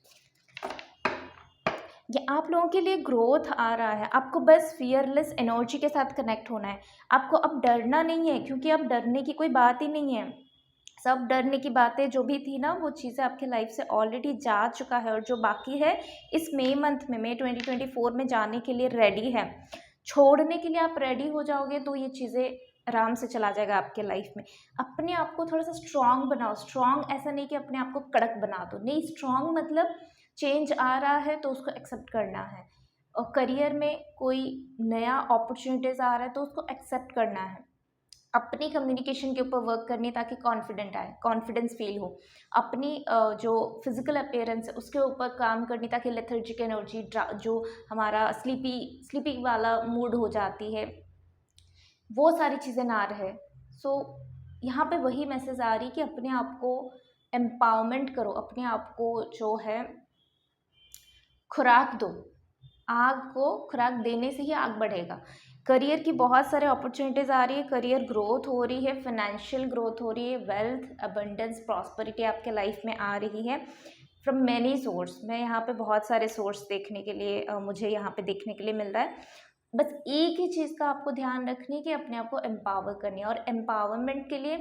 ये आप लोगों के लिए ग्रोथ आ रहा है। आपको बस फियरलेस एनर्जी के साथ कनेक्ट होना है। आपको अब डरना नहीं है, क्योंकि अब डरने की कोई बात ही नहीं है। सब डरने की बातें जो भी थी ना, वो चीज़ें आपके लाइफ से ऑलरेडी जा चुका है, और जो बाकी है इस मई मंथ में, मई 2024 में जाने के लिए रेडी है। छोड़ने के लिए आप रेडी हो जाओगे तो ये चीज़ें आराम से चला जाएगा आपके लाइफ में। अपने आप को थोड़ा सा स्ट्रांग बनाओ। स्ट्रांग ऐसा नहीं कि अपने आप को कड़क बना दो, नहीं, स्ट्रांग मतलब चेंज आ रहा है तो उसको एक्सेप्ट करना है। और करियर में कोई नया अपॉर्चुनिटीज़ आ रहा है तो उसको एक्सेप्ट करना है। अपनी कम्युनिकेशन के ऊपर वर्क करनी है ताकि कॉन्फिडेंट आए, कॉन्फिडेंस फील हो। अपनी जो फिजिकल अपीयरेंस है उसके ऊपर काम करनी ताकि लेथर्जिक एनर्जी, जो हमारा स्लीपी वाला मूड हो जाती है, वो सारी चीज़ें ना रहे। सो यहाँ पे वही मैसेज आ रही कि अपने आप को एम्पावरमेंट करो, अपने आप को जो है खुराक दो। आग को खुराक देने से ही आग बढ़ेगा। करियर की बहुत सारे अपॉर्चुनिटीज़ आ रही है, करियर ग्रोथ हो रही है, फाइनेंशियल ग्रोथ हो रही है, वेल्थ, अबंडेंस, प्रॉस्पेरिटी आपके लाइफ में आ रही है फ्रॉम मैनी सोर्स। मैं यहाँ पे बहुत सारे सोर्स देखने के लिए मुझे यहाँ पे देखने के लिए मिल रहा है। बस एक ही चीज़ का आपको ध्यान रखनी है कि अपने आप को एम्पावर करनी है। और एम्पावरमेंट के लिए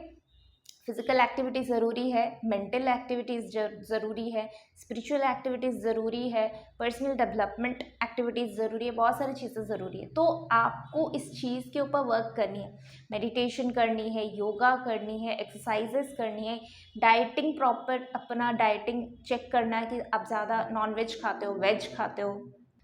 फिजिकल एक्टिविटी ज़रूरी है, मेंटल एक्टिविटीज़ ज़रूरी है, स्पिरिचुअल एक्टिविटीज़ ज़रूरी है, पर्सनल डेवलपमेंट एक्टिविटीज़ ज़रूरी है, बहुत सारी चीज़ें ज़रूरी है। तो आपको इस चीज़ के ऊपर वर्क करनी है, मेडिटेशन करनी है, योगा करनी है, एक्सरसाइजेस करनी है, डाइटिंग प्रॉपर अपना डाइटिंग चेक करना है कि आप ज़्यादा नॉन-वेज खाते हो, वेज खाते हो,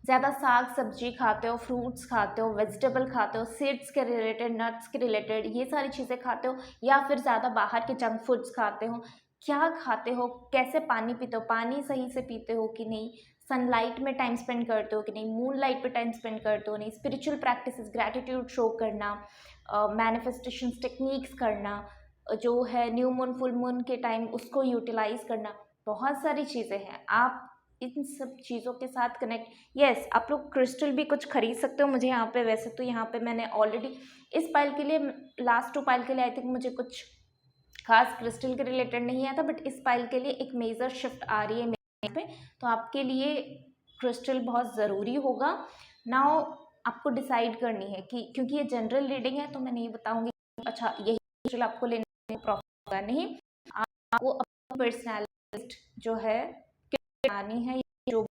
ज़्यादा साग सब्जी खाते हो, फ्रूट्स खाते हो, वेजिटेबल खाते हो, सीड्स के रिलेटेड, नट्स के रिलेटेड ये सारी चीज़ें खाते हो, या फिर ज़्यादा बाहर के जंक फूड्स खाते हो, क्या खाते हो, कैसे पानी पीते हो, पानी सही से पीते हो कि नहीं, सनलाइट में टाइम स्पेंड करते हो कि नहीं, मून लाइट पे टाइम स्पेंड करते हो नहीं, स्पिरिचुअल प्रैक्टिसेस, ग्रैटिट्यूड शो करना, मैनिफेस्टेशंस टेक्निक्स करना, जो है न्यू मून फुल मून के टाइम उसको यूटिलाइज करना, बहुत सारी चीज़ें हैं। आप इन सब चीज़ों के साथ कनेक्ट, यस आप लोग क्रिस्टल भी कुछ खरीद सकते हो। मुझे यहाँ पे वैसे तो यहाँ पे मैंने ऑलरेडी इस पाइल के लिए, लास्ट 2 पाइल के लिए आई थिंक मुझे कुछ खास क्रिस्टल के रिलेटेड नहीं आया था, बट इस पाइल के लिए एक मेजर शिफ्ट आ रही है मेरे पे, तो आपके लिए क्रिस्टल बहुत ज़रूरी होगा। नाउ आपको डिसाइड करनी है कि, क्योंकि ये जनरल रीडिंग है तो मैं नहीं बताऊँगी अच्छा यही क्रिस्टल आपको लेने में प्रॉफिट होगा, नहीं, आपको अपनी पर्सनैलिटी जो है आनी है, जो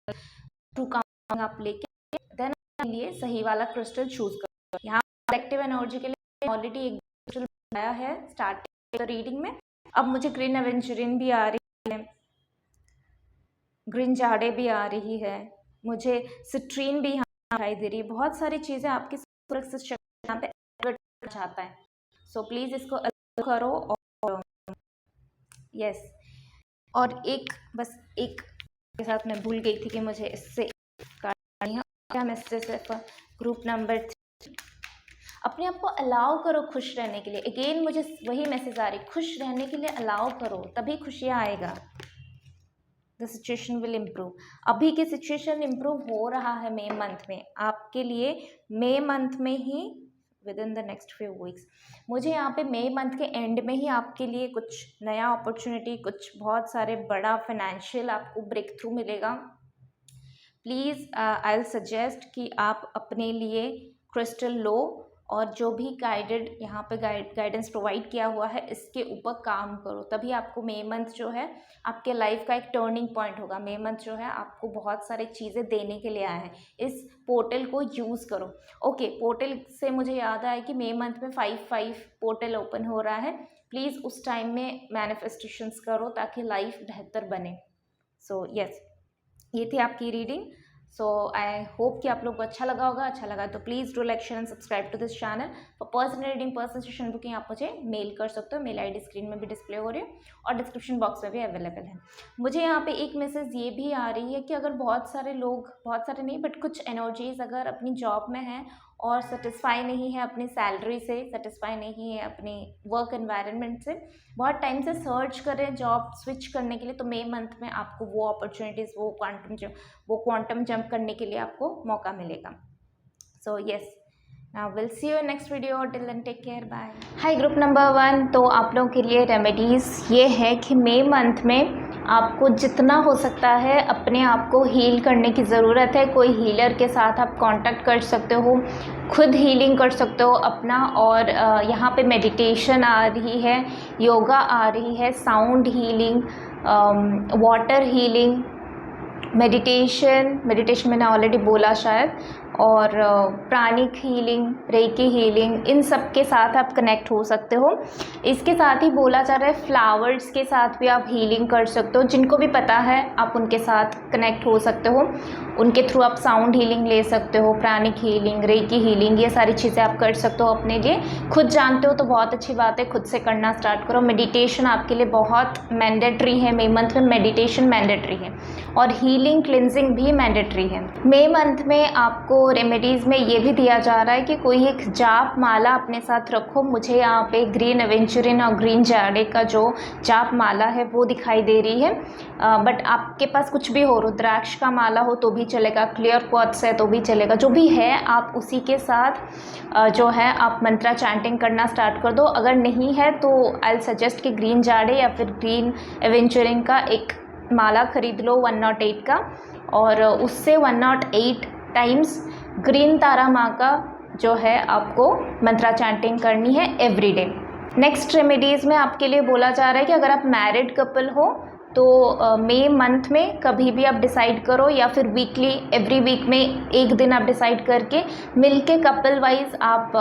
ट्रू काम आप लेके देन लिए सही वाला क्रिस्टल चूज करो। यहाँ कलेक्टिव एनर्जी के लिए ऑलरेडी एक क्रिस्टल बनाया है स्टार्टिंग रीडिंग में। अब मुझे ग्रीन एवेंचुरिन भी आ रही है, ग्रीन जाडे भी आ रही है, मुझे सिट्रीन भी यहाँ दिखाई दे रही है। बहुत सारी चीज़ें आपकी यहाँ पे चाहता है, सो प्लीज़ इसको अलग करो। और यस, और एक बस एक के साथ मैं भूल गई थी कि मुझे इससे क्या मैसेज है फॉर ग्रुप नंबर 3, अपने आप को अलाउ करो खुश रहने के लिए। अगेन मुझे वही मैसेज आ रही, खुश रहने के लिए अलाउ करो, तभी खुशियाँ आएगा, द सिचुएशन विल इम्प्रूव। अभी की सिचुएशन इम्प्रूव हो रहा है मई मंथ में आपके लिए, मई मंथ में ही within the next few weeks. मुझे यहाँ पे मई मंथ के एंड में ही आपके लिए कुछ नया अपॉर्चुनिटी, कुछ बहुत सारे बड़ा फाइनेंशियल आपको ब्रेक थ्रू मिलेगा। प्लीज़ आई विल सजेस्ट कि आप अपने लिए क्रिस्टल लो और जो भी गाइडेड यहाँ पे गाइडेंस प्रोवाइड किया हुआ है इसके ऊपर काम करो, तभी आपको मई मंथ जो है आपके लाइफ का एक टर्निंग पॉइंट होगा। मई मंथ जो है आपको बहुत सारी चीज़ें देने के लिए आया है, इस पोर्टल को यूज़ करो। ओके, पोर्टल से मुझे याद आया कि मई मंथ में 5 पोर्टल ओपन हो रहा है, प्लीज़ उस टाइम में मैनिफेस्टेशंस करो ताकि लाइफ बेहतर बने। सो यस, ये थी आपकी रीडिंग। सो आई होप कि आप लोग को अच्छा लगा होगा। अच्छा लगा तो please do like share and subscribe to this channel. For personal reading, personal session booking आप मुझे मेल कर सकते हो, मेल आईडी स्क्रीन में भी डिस्प्ले हो रही है और डिस्क्रिप्शन बॉक्स में भी अवेलेबल है। मुझे यहाँ पे एक मैसेज ये भी आ रही है कि अगर बहुत सारे लोग, बहुत सारे नहीं बट कुछ एनर्जीज अगर अपनी जॉब में हैं और सेटिस्फाई नहीं है अपनी सैलरी से, सेटिस्फाई नहीं है अपनी वर्क एनवायरनमेंट से, बहुत टाइम से सर्च करें जॉब स्विच करने के लिए, तो मई मंथ में आपको वो अपॉर्चुनिटीज़, वो क्वांटम जंप करने के लिए आपको मौका मिलेगा। So yes, now will see you next video, till then take care, bye. Hi group number 1, तो आप लोगों के लिए रेमेडीज़ ये है कि मई मंथ में आपको जितना हो सकता है अपने आप को हील करने की ज़रूरत है। कोई हीलर के साथ आप कांटेक्ट कर सकते हो, खुद हीलिंग कर सकते हो अपना। और यहाँ पे मेडिटेशन आ रही है, योगा आ रही है, sound healing, water healing, meditation मैंने ऑलरेडी बोला शायद, और प्राणिक हीलिंग, रेकी हीलिंग, इन सब के साथ आप कनेक्ट हो सकते हो। इसके साथ ही बोला जा रहा है फ्लावर्स के साथ भी आप हीलिंग कर सकते हो। जिनको भी पता है आप उनके साथ कनेक्ट हो सकते हो, उनके थ्रू आप साउंड हीलिंग ले सकते हो, प्राणिक हीलिंग, रेकी हीलिंग, ये सारी चीज़ें आप कर सकते हो अपने लिए। खुद जानते हो तो बहुत अच्छी बात है, खुद से करना स्टार्ट करो। मेडिटेशन आपके लिए बहुत मैंडेटरी है, मई मंथ में मेडिटेशन मैंडेटरी है और हीलिंग क्लिनजिंग भी मैंडेटरी है। मई मंथ में आपको रेमेडीज़ में ये भी दिया जा रहा है कि कोई एक जाप माला अपने साथ रखो। मुझे यहाँ पे ग्रीन एवेंचुरिन और ग्रीन जाडे का जो जाप माला है वो दिखाई दे रही है, बट आपके पास कुछ भी हो, रुद्राक्ष का माला हो तो भी चलेगा, क्लियर क्वार्ट्ज है तो भी चलेगा, जो भी है आप उसी के साथ जो है आप मंत्रा चैंटिंग करना स्टार्ट कर दो। अगर नहीं है तो आई विल सजेस्ट कि ग्रीन जाडे या फिर ग्रीन एवेंचुरिन का एक माला खरीद लो 108 का, और उससे 108 टाइम्स ग्रीन तारा माँ का जो है आपको मंत्रा चैंटिंग करनी है एवरीडे। नेक्स्ट रेमेडीज़ में आपके लिए बोला जा रहा है कि अगर आप मैरिड कपल हो तो मई मंथ में कभी भी आप डिसाइड करो, या फिर वीकली एवरी वीक में एक दिन आप डिसाइड करके मिलके कपल वाइज आप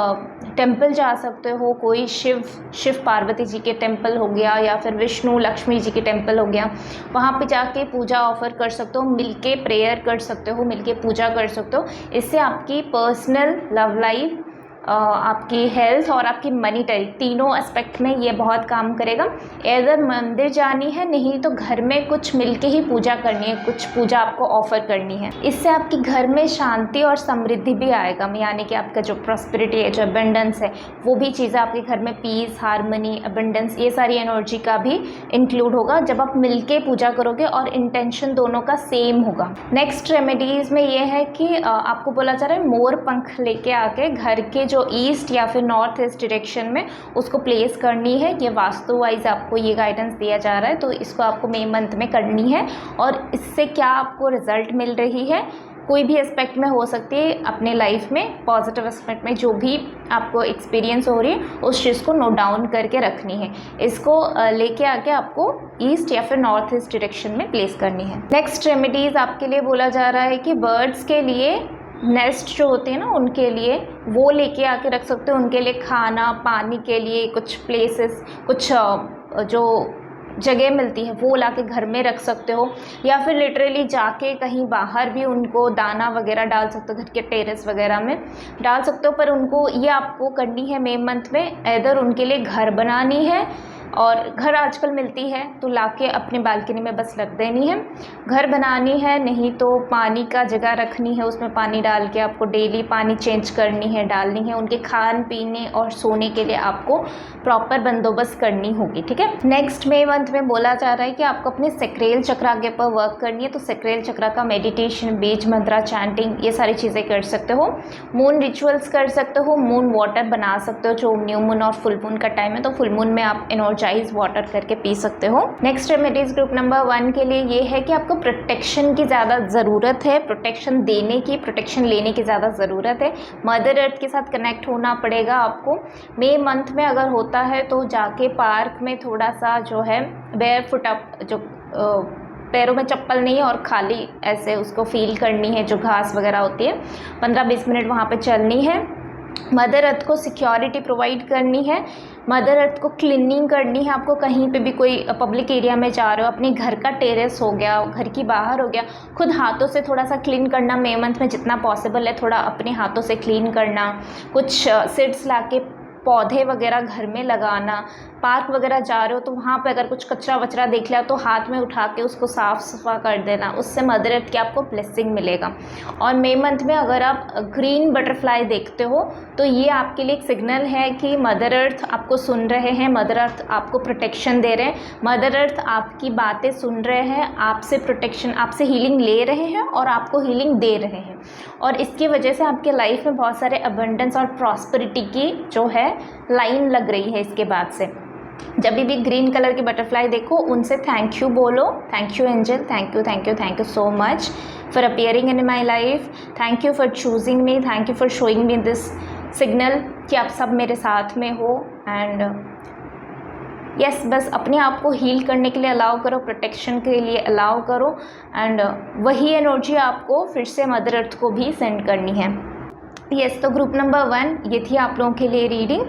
टेंपल जा सकते हो। कोई शिव पार्वती जी के टेंपल हो गया, या फिर विष्णु लक्ष्मी जी के टेंपल हो गया, वहाँ पे जाके पूजा ऑफर कर सकते हो, मिलके प्रेयर कर सकते हो, मिलके पूजा कर सकते हो। इससे आपकी पर्सनल लव लाइफ, आपकी हेल्थ और आपकी मनीटरी तीनों एस्पेक्ट में ये बहुत काम करेगा। इधर मंदिर जानी है, नहीं तो घर में कुछ मिलके ही पूजा करनी है, कुछ पूजा आपको ऑफर करनी है। इससे आपके घर में शांति और समृद्धि भी आएगा, यानी कि आपका जो प्रॉस्पेरिटी है, जो अबंडेंस है, वो भी चीज़ें आपके घर में पीस, हारमनी, अबंडेंस, ये सारी एनर्जी का भी इंक्लूड होगा जब आप मिलके पूजा करोगे और इंटेंशन दोनों का सेम होगा। नेक्स्ट रेमेडीज़ में ये है कि आपको बोला जा रहा है मोर पंख लेके आके घर के जो ईस्ट या फिर नॉर्थ ईस्ट डायरेक्शन में उसको प्लेस करनी है। ये वास्तु वाइज आपको ये गाइडेंस दिया जा रहा है, तो इसको आपको मई मंथ में करनी है। और इससे क्या आपको रिजल्ट मिल रही है, कोई भी एस्पेक्ट में हो सकती है अपने लाइफ में, पॉजिटिव एस्पेक्ट में जो भी आपको एक्सपीरियंस हो रही है उस चीज़ को नोट डाउन करके रखनी है। इसको लेके आके आपको ईस्ट या फिर नॉर्थ ईस्ट डायरेक्शन में प्लेस करनी है। नेक्स्ट रेमेडीज़ आपके लिए बोला जा रहा है कि बर्ड्स के लिए नेस्ट जो होते हैं ना, उनके लिए वो लेके आके रख सकते हो। उनके लिए खाना पानी के लिए कुछ प्लेसेस, कुछ जो जगह मिलती है वो लाके घर में रख सकते हो, या फिर लिटरली जाके कहीं बाहर भी उनको दाना वगैरह डाल सकते हो, घर के टेरेस वगैरह में डाल सकते हो। पर उनको ये आपको करनी है मई मंथ में, इधर उनके लिए घर बनानी है, और घर आजकल मिलती है तो लाके अपने बालकनी में बस रख देनी है। घर बनानी है, नहीं तो पानी का जगह रखनी है, उसमें पानी डाल के आपको डेली पानी चेंज करनी है, डालनी है। उनके खान पीने और सोने के लिए आपको प्रॉपर बंदोबस्त करनी होगी, ठीक है। नेक्स्ट मई मंथ में बोला जा रहा है कि आपको अपने सेक्रेल चक्रा के ऊपर वर्क करनी है, तो सेक्रेल चक्रा का मेडिटेशन, बीज मंत्रा चैंटिंग, ये सारी चीज़ें कर सकते हो। मून रिचुअल्स कर सकते हो, मून वाटर बना सकते हो, जो न्यू मून और फुल मून का टाइम है तो फुल मून में आप एनर्जाइज वाटर करके पी सकते हो। नेक्स्ट रेमेडीज ग्रुप नंबर 1 के लिए ये है कि आपको प्रोटेक्शन की ज़्यादा ज़रूरत है, प्रोटेक्शन देने की, प्रोटेक्शन लेने की ज़्यादा ज़रूरत है। मदर अर्थ के साथ कनेक्ट होना पड़ेगा आपको। मई मंथ में अगर होता है तो जाके पार्क में थोड़ा सा जो है बेयर फुट अप, जो पैरों में चप्पल नहीं है और खाली ऐसे उसको फील करनी है, जो घास वगैरह होती है, 15-20 मिनट वहाँ पे चलनी है। मदर अर्थ को सिक्योरिटी प्रोवाइड करनी है, मदर अर्थ को क्लीनिंग करनी है। आपको कहीं पे भी कोई पब्लिक एरिया में जा रहे हो, अपने घर का टेरेस हो गया, घर की बाहर हो गया, खुद हाथों से थोड़ा सा क्लीन करना। मई मंथ में जितना पॉसिबल है थोड़ा अपने हाथों से क्लीन करना। कुछ सीड्स लाके पौधे वगैरह घर में लगाना। पार्क वगैरह जा रहे हो तो वहाँ पे अगर कुछ कचरा वचरा देख लिया तो हाथ में उठा के उसको साफ़ सुथरा कर देना, उससे मदर अर्थ की आपको ब्लेसिंग मिलेगा। और मई मंथ में अगर आप ग्रीन बटरफ्लाई देखते हो तो ये आपके लिए एक सिग्नल है कि मदर अर्थ आपको सुन रहे हैं, मदर अर्थ आपको प्रोटेक्शन दे रहे हैं, मदर अर्थ आपकी बातें सुन रहे हैं, आपसे प्रोटेक्शन, आपसे हीलिंग ले रहे हैं और आपको हीलिंग दे रहे हैं। और इसकी वजह से आपके लाइफ में बहुत सारे अबंडेंस और प्रॉस्पेरिटी की जो है लाइन लग रही है। इसके बाद से जब भी ग्रीन कलर की बटरफ्लाई देखो उनसे थैंक यू बोलो, thank you angel, thank you thank you thank you so much for appearing in my life, thank you for choosing me, thank you for showing me this signal कि आप सब मेरे साथ में हो। एंड यस, बस अपने आप को हील करने के लिए अलाउ करो, प्रोटेक्शन के लिए अलाउ करो, एंड वही एनर्जी आपको फिर से मदर अर्थ को भी सेंड करनी है। यस, तो ग्रुप नंबर 1 ये थी आप लोगों के लिए रीडिंग।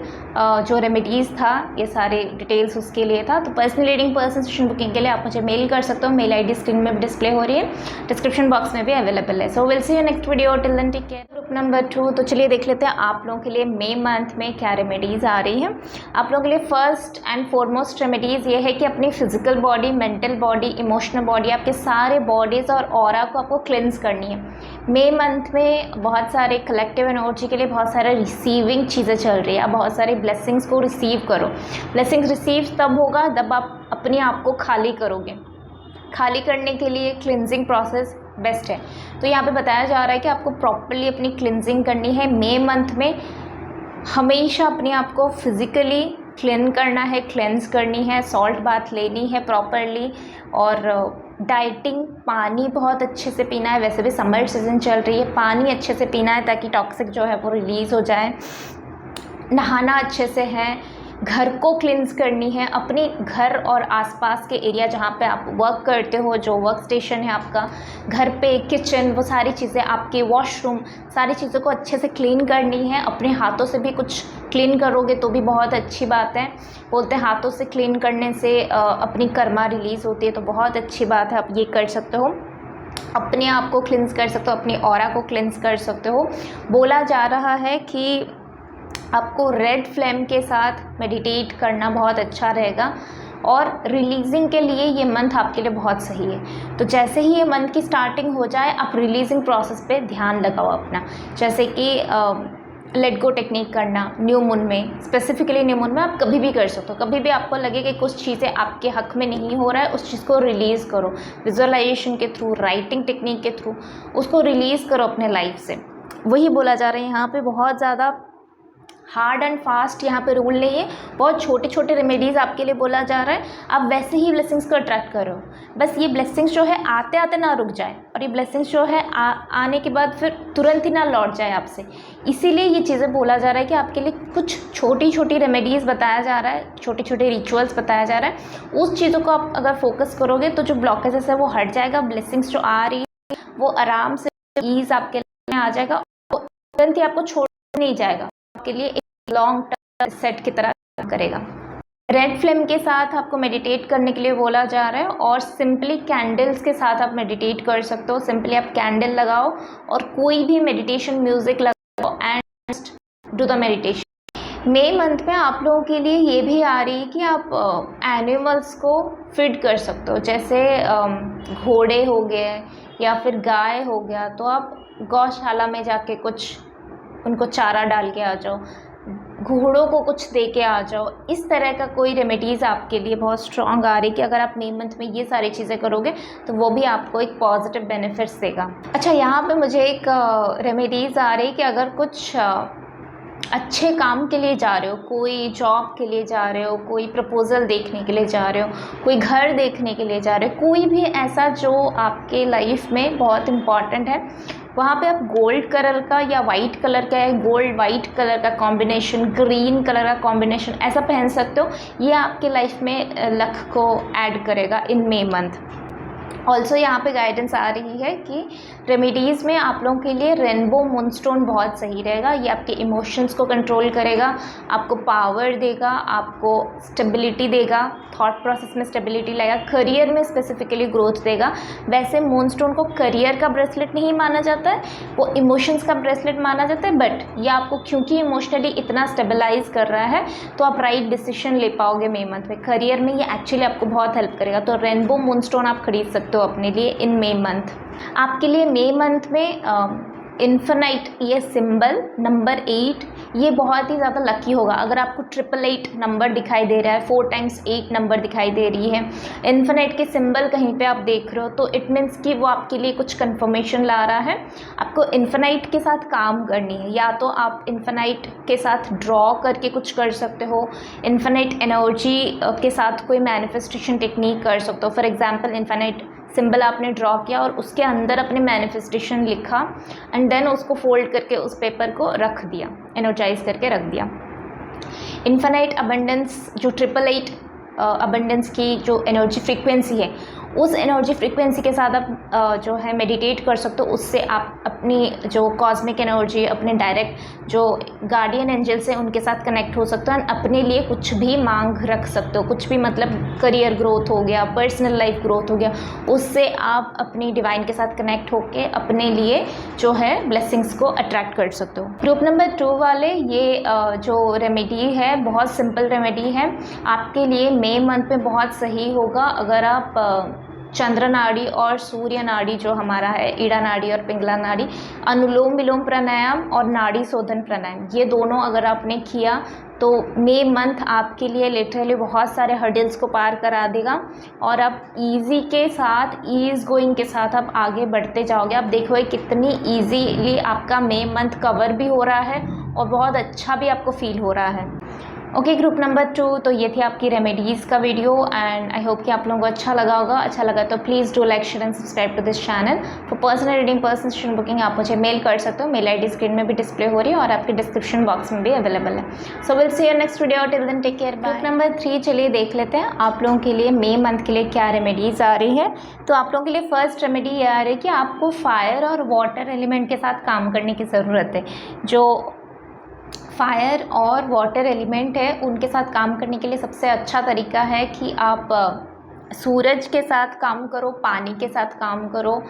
जो रेमेडीज़ था ये सारे डिटेल्स उसके लिए था। तो personal reading, personal session booking के लिए आप मुझे मेल कर सकते हो। मेल आईडी स्क्रीन में भी डिस्प्ले हो रही है, डिस्क्रिप्शन बॉक्स में भी अवेलेबल है। So will see you next video, till then take care. Group number 2, तो चलिए देख लेते हैं आप लोगों के लिए मई मंथ में क्या रेमेडीज़ आ रही हैं। आप लोगों के लिए फर्स्ट एंड फॉरमोस्ट रेमेडीज़ ये है कि अपनी physical body, mental body, emotional body, आपके सारे बॉडीज़ और ऑरा को आपको क्लेंस करनी है। मई मंथ में बहुत सारे कलेक्टिव एनर्जी के लिए बहुत सारे रिसीविंग चीज़ें चल रही है। आप बहुत सारी ब्लेसिंग्स को रिसीव करो। ब्लेसिंग्स रिसीव तब होगा जब आप अपने आप को खाली करोगे। खाली करने के लिए क्लिनजिंग प्रोसेस बेस्ट है। तो यहाँ पे बताया जा रहा है कि आपको प्रॉपर्ली अपनी क्लिनजिंग करनी है। मई मंथ में हमेशा अपने आप को फिज़िकली क्लीन करना है, क्लेंस करनी है, सॉल्ट बाथ लेनी है प्रॉपरली, और डाइटिंग, पानी बहुत अच्छे से पीना है, वैसे भी समर सीज़न चल रही है, पानी अच्छे से पीना है ताकि टॉक्सिक जो है वो रिलीज़ हो जाए। नहाना अच्छे से है, घर को क्लिन्स करनी है, अपने घर और आसपास के एरिया जहाँ पे आप वर्क करते हो, जो वर्क स्टेशन है आपका, घर पे किचन, वो सारी चीज़ें, आपके वॉशरूम, सारी चीज़ों को अच्छे से क्लीन करनी है। अपने हाथों से भी कुछ क्लीन करोगे तो भी बहुत अच्छी बात है। बोलते हैं हाथों से क्लीन करने से अपनी कर्मा रिलीज़ होती है, तो बहुत अच्छी बात है, आप ये कर सकते हो। अपने आप को क्लिन्स कर सकते हो, अपनी ऑरा को क्लिन्स कर सकते हो। बोला जा रहा है कि आपको रेड फ्लेम के साथ मेडिटेट करना बहुत अच्छा रहेगा और रिलीजिंग के लिए ये मंथ आपके लिए बहुत सही है। तो जैसे ही ये मंथ की स्टार्टिंग हो जाए, आप रिलीजिंग प्रोसेस पे ध्यान लगाओ अपना, जैसे कि लेट गो टेक्निक करना न्यू मून में, स्पेसिफिकली न्यू मून में आप कभी भी कर सकते हो। कभी भी आपको लगे कि कुछ चीज़ें आपके हक में नहीं हो रहा है, उस चीज़ को रिलीज़ करो, विजुअलाइजेशन के थ्रू, राइटिंग टेक्निक के थ्रू उसको रिलीज़ करो अपने लाइफ से। वही बोला जा रहा है यहाँ पे, बहुत ज़्यादा हार्ड एंड फास्ट यहाँ पे रूल नहीं है, बहुत छोटे छोटे रेमेडीज़ आपके लिए बोला जा रहा है। आप वैसे ही ब्लेसिंग्स को अट्रैक्ट करो, बस ये ब्लेसिंग्स जो है आते आते ना रुक जाए, और ये ब्लेसिंग्स जो है आने के बाद फिर तुरंत ही ना लौट जाए आपसे। इसीलिए ये चीज़ें बोला जा रहा है कि आपके लिए कुछ छोटी छोटी रेमेडीज़ बताया जा रहा है, छोटे छोटे रिचुअल्स बताया जा रहा है। उस चीज़ों को आप अगर फोकस करोगे तो जो ब्लॉकेजेस है वो हट जाएगा, ब्लेसिंग्स जो आ रही है वो आराम से ईज़ आपके लिए आ जाएगा, तुरंत ही आपको छोड़ नहीं जाएगा, आपके लिए लॉन्ग टर्म सेट की तरह करेगा। रेड फ्लेम के साथ आपको मेडिटेट करने के लिए बोला जा रहा है, और सिंपली कैंडल्स के साथ आप मेडिटेट कर सकते हो। सिंपली आप कैंडल लगाओ और कोई भी मेडिटेशन म्यूजिक लगाओ and do the meditation. May month में आप लोगों के लिए ये भी आ रही है कि आप एनिमल्स को फीड कर सकते हो, जैसे घोड़े हो गए या फिर गाय हो गया, तो आप गौशाला में जाके कुछ उनको चारा डाल के आ जाओ, घोड़ों को कुछ दे के आ जाओ। इस तरह का कोई रेमेडीज़ आपके लिए बहुत स्ट्रॉन्ग आ रही है कि अगर आप मई मंथ में ये सारी चीज़ें करोगे तो वो भी आपको एक पॉजिटिव बेनिफिट्स देगा। अच्छा, यहाँ पे मुझे एक रेमेडीज़ आ रही है कि अगर कुछ अच्छे काम के लिए जा रहे हो, कोई जॉब के लिए जा रहे हो, कोई प्रपोज़ल देखने के लिए जा रहे हो, कोई घर देखने के लिए जा रहे हो, कोई भी ऐसा जो आपके लाइफ में बहुत इम्पॉर्टेंट है, वहाँ पे आप गोल्ड कलर का या वाइट कलर का है, गोल्ड वाइट कलर का कॉम्बिनेशन, ग्रीन कलर का कॉम्बिनेशन ऐसा पहन सकते हो। ये आपके लाइफ में लक को ऐड करेगा इन मई मंथ। ऑल्सो यहाँ पे गाइडेंस आ रही है कि रेमेडीज़ में आप लोगों के लिए रेनबो मूनस्टोन बहुत सही रहेगा। ये आपके इमोशंस को कंट्रोल करेगा, आपको पावर देगा, आपको स्टेबिलिटी देगा, थॉट प्रोसेस में स्टेबिलिटी लाएगा, करियर में स्पेसिफिकली ग्रोथ देगा। वैसे मूनस्टोन को करियर का ब्रेसलेट नहीं माना जाता है, वो इमोशंस का ब्रेसलेट माना जाता है, बट ये आपको क्योंकि इमोशनली इतना स्टेबलाइज कर रहा है तो आप राइट डिसीजन ले पाओगे मई मंथ में। करियर में ये एक्चुअली आपको बहुत हेल्प करेगा, तो रेनबो मूनस्टोन आप खरीद सकते हो अपने लिए इन मई मंथ। आपके लिए मई मंथ में इन्फिनाइट ये सिंबल नंबर 8 ये बहुत ही ज़्यादा लकी होगा। अगर आपको 888 नंबर दिखाई दे रहा है, 4 टाइम्स 8 नंबर दिखाई दे रही है, इन्फिनाइट के सिंबल कहीं पे आप देख रहे हो, तो इट मीन्स कि वो आपके लिए कुछ कंफर्मेशन ला रहा है। आपको इन्फिनाइट के साथ काम करनी है, या तो आप इन्फिनाइट के साथ ड्रॉ करके कुछ कर सकते हो, इन्फिनाइट एनर्जी के साथ कोई मैनिफेस्टेशन टेक्निक कर सकते हो। फॉर एग्जाम्पल इन्फिनाइट सिंबल आपने ड्रॉ किया और उसके अंदर अपने मैनिफेस्टेशन लिखा एंड देन उसको फोल्ड करके उस पेपर को रख दिया, एनर्जाइज करके रख दिया। इन्फिनाइट अबंडेंस जो 888 अबंडेंस की जो एनर्जी फ्रीक्वेंसी है, उस एनर्जी फ्रीक्वेंसी के साथ आप जो है मेडिटेट कर सकते हो। उससे आप अपनी जो कॉस्मिक एनर्जी, अपने डायरेक्ट जो गार्डियन एंजल्स हैं उनके साथ कनेक्ट हो सकते हो, और अपने लिए कुछ भी मांग रख सकते हो। कुछ भी मतलब करियर ग्रोथ हो गया, पर्सनल लाइफ ग्रोथ हो गया, उससे आप अपनी डिवाइन के साथ कनेक्ट होके अपने लिए जो है ब्लेसिंग्स को अट्रैक्ट कर सकते हो। ग्रुप नंबर 2 वाले ये जो रेमेडी है बहुत सिंपल रेमेडी है, आपके लिए मई मंथ में बहुत सही होगा। अगर आप चंद्र नाड़ी और सूर्य नाड़ी जो हमारा है, ईड़ा नाड़ी और पिंगला नाड़ी, अनुलोम विलोम प्राणायाम और नाड़ी शोधन प्राणायाम, ये दोनों अगर आपने किया तो मई मंथ आपके लिए लिटरली बहुत सारे हर्डल्स को पार करा देगा, और आप इजी के साथ, ईज गोइंग के साथ आप आगे बढ़ते जाओगे। आप देखोगे कितनी ईजीली आपका मई मंथ कवर भी हो रहा है और बहुत अच्छा भी आपको फील हो रहा है। ओके, ग्रुप नंबर 2, तो ये थी आपकी रेमेडीज़ का वीडियो एंड आई होप कि आप लोगों को अच्छा लगा होगा। अच्छा लगा तो please do like share and subscribe to this channel. For personal reading, personal session booking आप मुझे मेल कर सकते हो। मेल आईडी स्क्रीन में भी डिस्प्ले हो रही है और आपके डिस्क्रिप्शन बॉक्स में भी अवेलेबल है। So will see you next video, till then take care, bye. Group number 3, चलिए देख लेते हैं आप लोगों के लिए मई मंथ के लिए क्या रेमेडीज़ आ रही है। तो आप लोगों के लिए फर्स्ट रेमेडी ये आ रही है कि आपको फायर और वाटर एलिमेंट के साथ काम करने की ज़रूरत है। जो फायर और वाटर एलिमेंट है उनके साथ काम करने के लिए सबसे अच्छा तरीका है कि आप सूरज के साथ काम करो, पानी के साथ काम करो।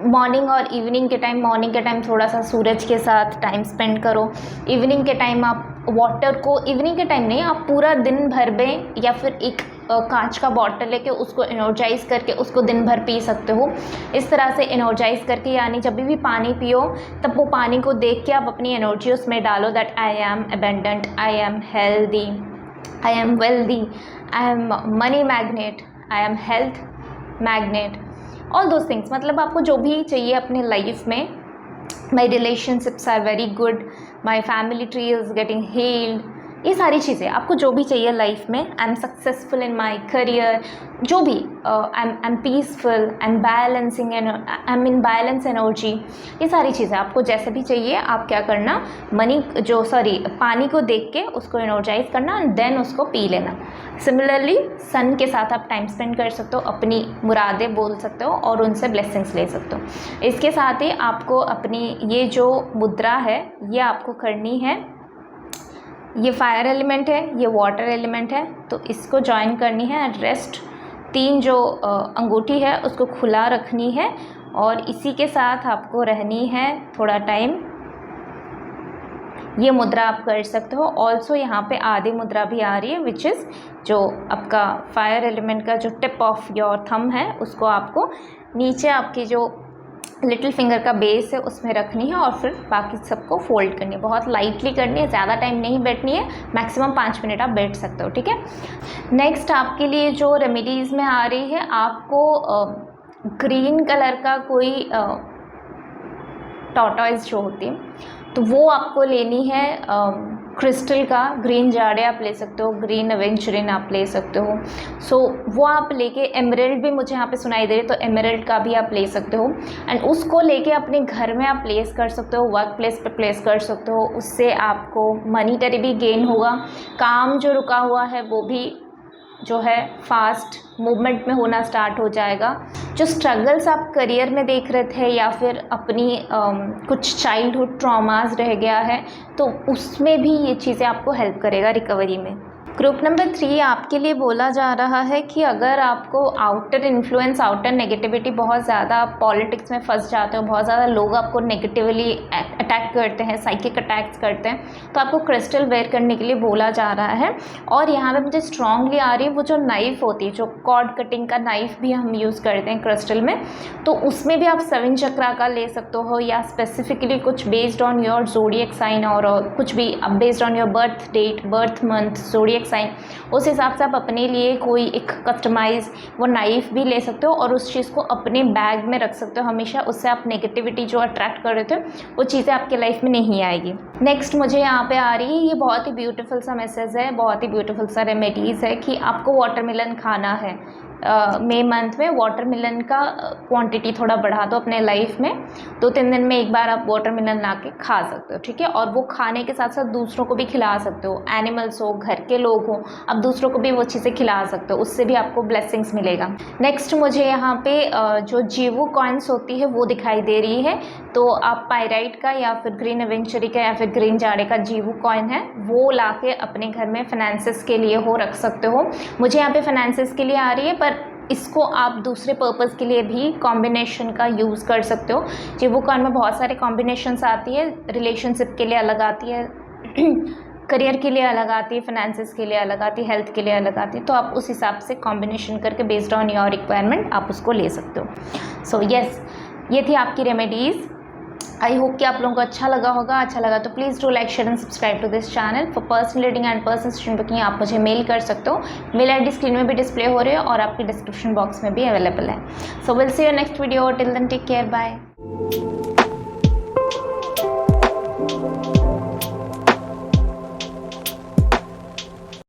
मॉर्निंग और इवनिंग के टाइम, मॉर्निंग के टाइम थोड़ा सा सूरज के साथ टाइम स्पेंड करो। इवनिंग के टाइम आप वाटर को, इवनिंग के टाइम नहीं, आप पूरा दिन भर में या फिर एक कांच का बॉटल लेके उसको एनर्जाइज करके उसको दिन भर पी सकते हो। इस तरह से एनर्जाइज करके, यानी जब भी पानी पियो तब वो पानी को देख के आप अपनी एनर्जी उसमें डालो। That I am abundant, I am healthy, I am wealthy, I am money magnet, I am health magnet, all those things. मतलब आपको जो भी चाहिए अपने लाइफ में, my relationships are very good, my family tree is getting healed, ये सारी चीज़ें आपको जो भी चाहिए लाइफ में। I am successful in my career, जो भी, I am peaceful, I am balancing, I am in balance energy, ये सारी चीज़ें आपको जैसे भी चाहिए आप क्या करना, पानी को देख के उसको एनर्जाइज करना एंड देन उसको पी लेना। सिमिलरली सन के साथ आप टाइम स्पेंड कर सकते हो, अपनी मुरादें बोल सकते हो और उनसे ब्लेसिंग्स ले सकते हो। इसके साथ ही आपको अपनी ये जो मुद्रा है ये आपको करनी है। ये फायर एलिमेंट है, ये वाटर एलिमेंट है, तो इसको ज्वाइन करनी है। रेस्ट 3 जो अंगूठी है उसको खुला रखनी है और इसी के साथ आपको रहनी है थोड़ा टाइम। ये मुद्रा आप कर सकते हो। ऑल्सो यहाँ पे आदि मुद्रा भी आ रही है, विच इज़ जो आपका फायर एलिमेंट का जो टिप ऑफ योर थंब है उसको आपको नीचे आपकी जो लिटिल फिंगर का बेस है उसमें रखनी है और फिर बाकी सबको फोल्ड करनी है। बहुत लाइटली करनी है, ज़्यादा टाइम नहीं बैठनी है, मैक्सिमम 5 मिनट आप बैठ सकते हो, ठीक है। नेक्स्ट आपके लिए जो रेमेडीज़ में आ रही है, आपको ग्रीन कलर का कोई टॉर्टॉइज जो होती है तो वो आपको लेनी है। क्रिस्टल का ग्रीन जाड़े आप ले सकते हो, ग्रीन एवेंचुरिन आप ले सकते हो। सो वो आप लेके, एमराल्ड भी मुझे यहाँ पे सुनाई दे रही है तो एमराल्ड का भी आप ले सकते हो एंड उसको लेके अपने घर में आप प्लेस कर सकते हो, वर्क प्लेस पे प्लेस कर सकते हो। उससे आपको मनीटरी भी गेन होगा, काम जो रुका हुआ है वो भी जो है फास्ट मूवमेंट में होना स्टार्ट हो जाएगा। जो स्ट्रगल्स आप करियर में देख रहे थे या फिर अपनी कुछ चाइल्डहुड ट्रॉमास रह गया है तो उसमें भी ये चीज़ें आपको हेल्प करेगा रिकवरी में। ग्रुप नंबर 3 आपके लिए बोला जा रहा है कि अगर आपको आउटर इन्फ्लुएंस, आउटर नेगेटिविटी, बहुत ज़्यादा पॉलिटिक्स में फंस जाते हो, बहुत ज़्यादा लोग आपको नेगेटिवली अटैक करते हैं, साइकिक अटैक्स करते हैं, तो आपको क्रिस्टल वेयर करने के लिए बोला जा रहा है। और यहाँ पे मुझे स्ट्रांगली आ रही है वो जो नाइफ़ होती है, जो कॉर्ड कटिंग का नाइफ़ भी हम यूज़ करते हैं क्रिस्टल में, तो उसमें भी आप 7 चक्रा का ले सकते हो या स्पेसिफिकली कुछ based on your zodiac sign और कुछ भी based on your birth date, birth month, zodiac sign, उस हिसाब से आप अपने लिए कोई एक कस्टमाइज वो नाइफ़ भी ले सकते हो और उस चीज़ को अपने बैग में रख सकते हो हमेशा। उससे आप नेगेटिविटी जो अट्रैक्ट कर रहे थे वो चीज़ें आपके लाइफ में नहीं आएगी। नेक्स्ट मुझे यहाँ पे आ रही है, ये बहुत ही ब्यूटीफुल सा मैसेज है, बहुत ही ब्यूटीफुल सा रेमेडीज़ है कि आपको वाटरमेलन खाना है। मई मंथ में वाटरमेलन का क्वांटिटी थोड़ा बढ़ा दो अपने लाइफ में, 2-3 दिन में एक बार आप वाटरमेलन ला के खा सकते हो, ठीक है। और वो खाने के साथ साथ दूसरों को भी खिला सकते हो, एनिमल्स हो, घर के लोग हो, आप दूसरों को भी वो चीज़ें खिला सकते हो, उससे भी आपको ब्लेसिंग्स मिलेगा। नेक्स्ट मुझे यहाँ पे जो जीवू कॉइन्स होती है वो दिखाई दे रही है, तो आप पायराइट का या फिर ग्रीन एवेंचुरी का या फिर ग्रीन जाड़े का जीवू कॉइन है वो ला के अपने घर में फाइनेंसेस के लिए हो रख सकते हो। मुझे यहाँ पे फाइनेंसेस के लिए आ रही है, पर इसको आप दूसरे पर्पज़ के लिए भी कॉम्बिनेशन का यूज़ कर सकते हो। जीवू कॉइन में बहुत सारे कॉम्बिनेशंस आती है, रिलेशनशिप के लिए अलग आती है, करियर के लिए अलग आती है, फाइनेंसेस के लिए अलग आती है, हेल्थ के लिए अलग आती है, तो आप उस हिसाब से कॉम्बिनेशन करके बेस्ड ऑन योर रिक्वायरमेंट आप उसको ले सकते हो। सो यस, ये थी आपकी रेमेडीज़। आई होप कि आप लोगों को अच्छा लगा होगा। अच्छा लगा तो please do like share and subscribe to this channel. For personal reading and personal session booking आप मुझे मेल कर सकते हो। मेल आईडी स्क्रीन में भी डिस्प्ले हो रही है और आपके डिस्क्रिप्शन बॉक्स में भी अवेलेबल है। So will see you next video, till then take care, bye.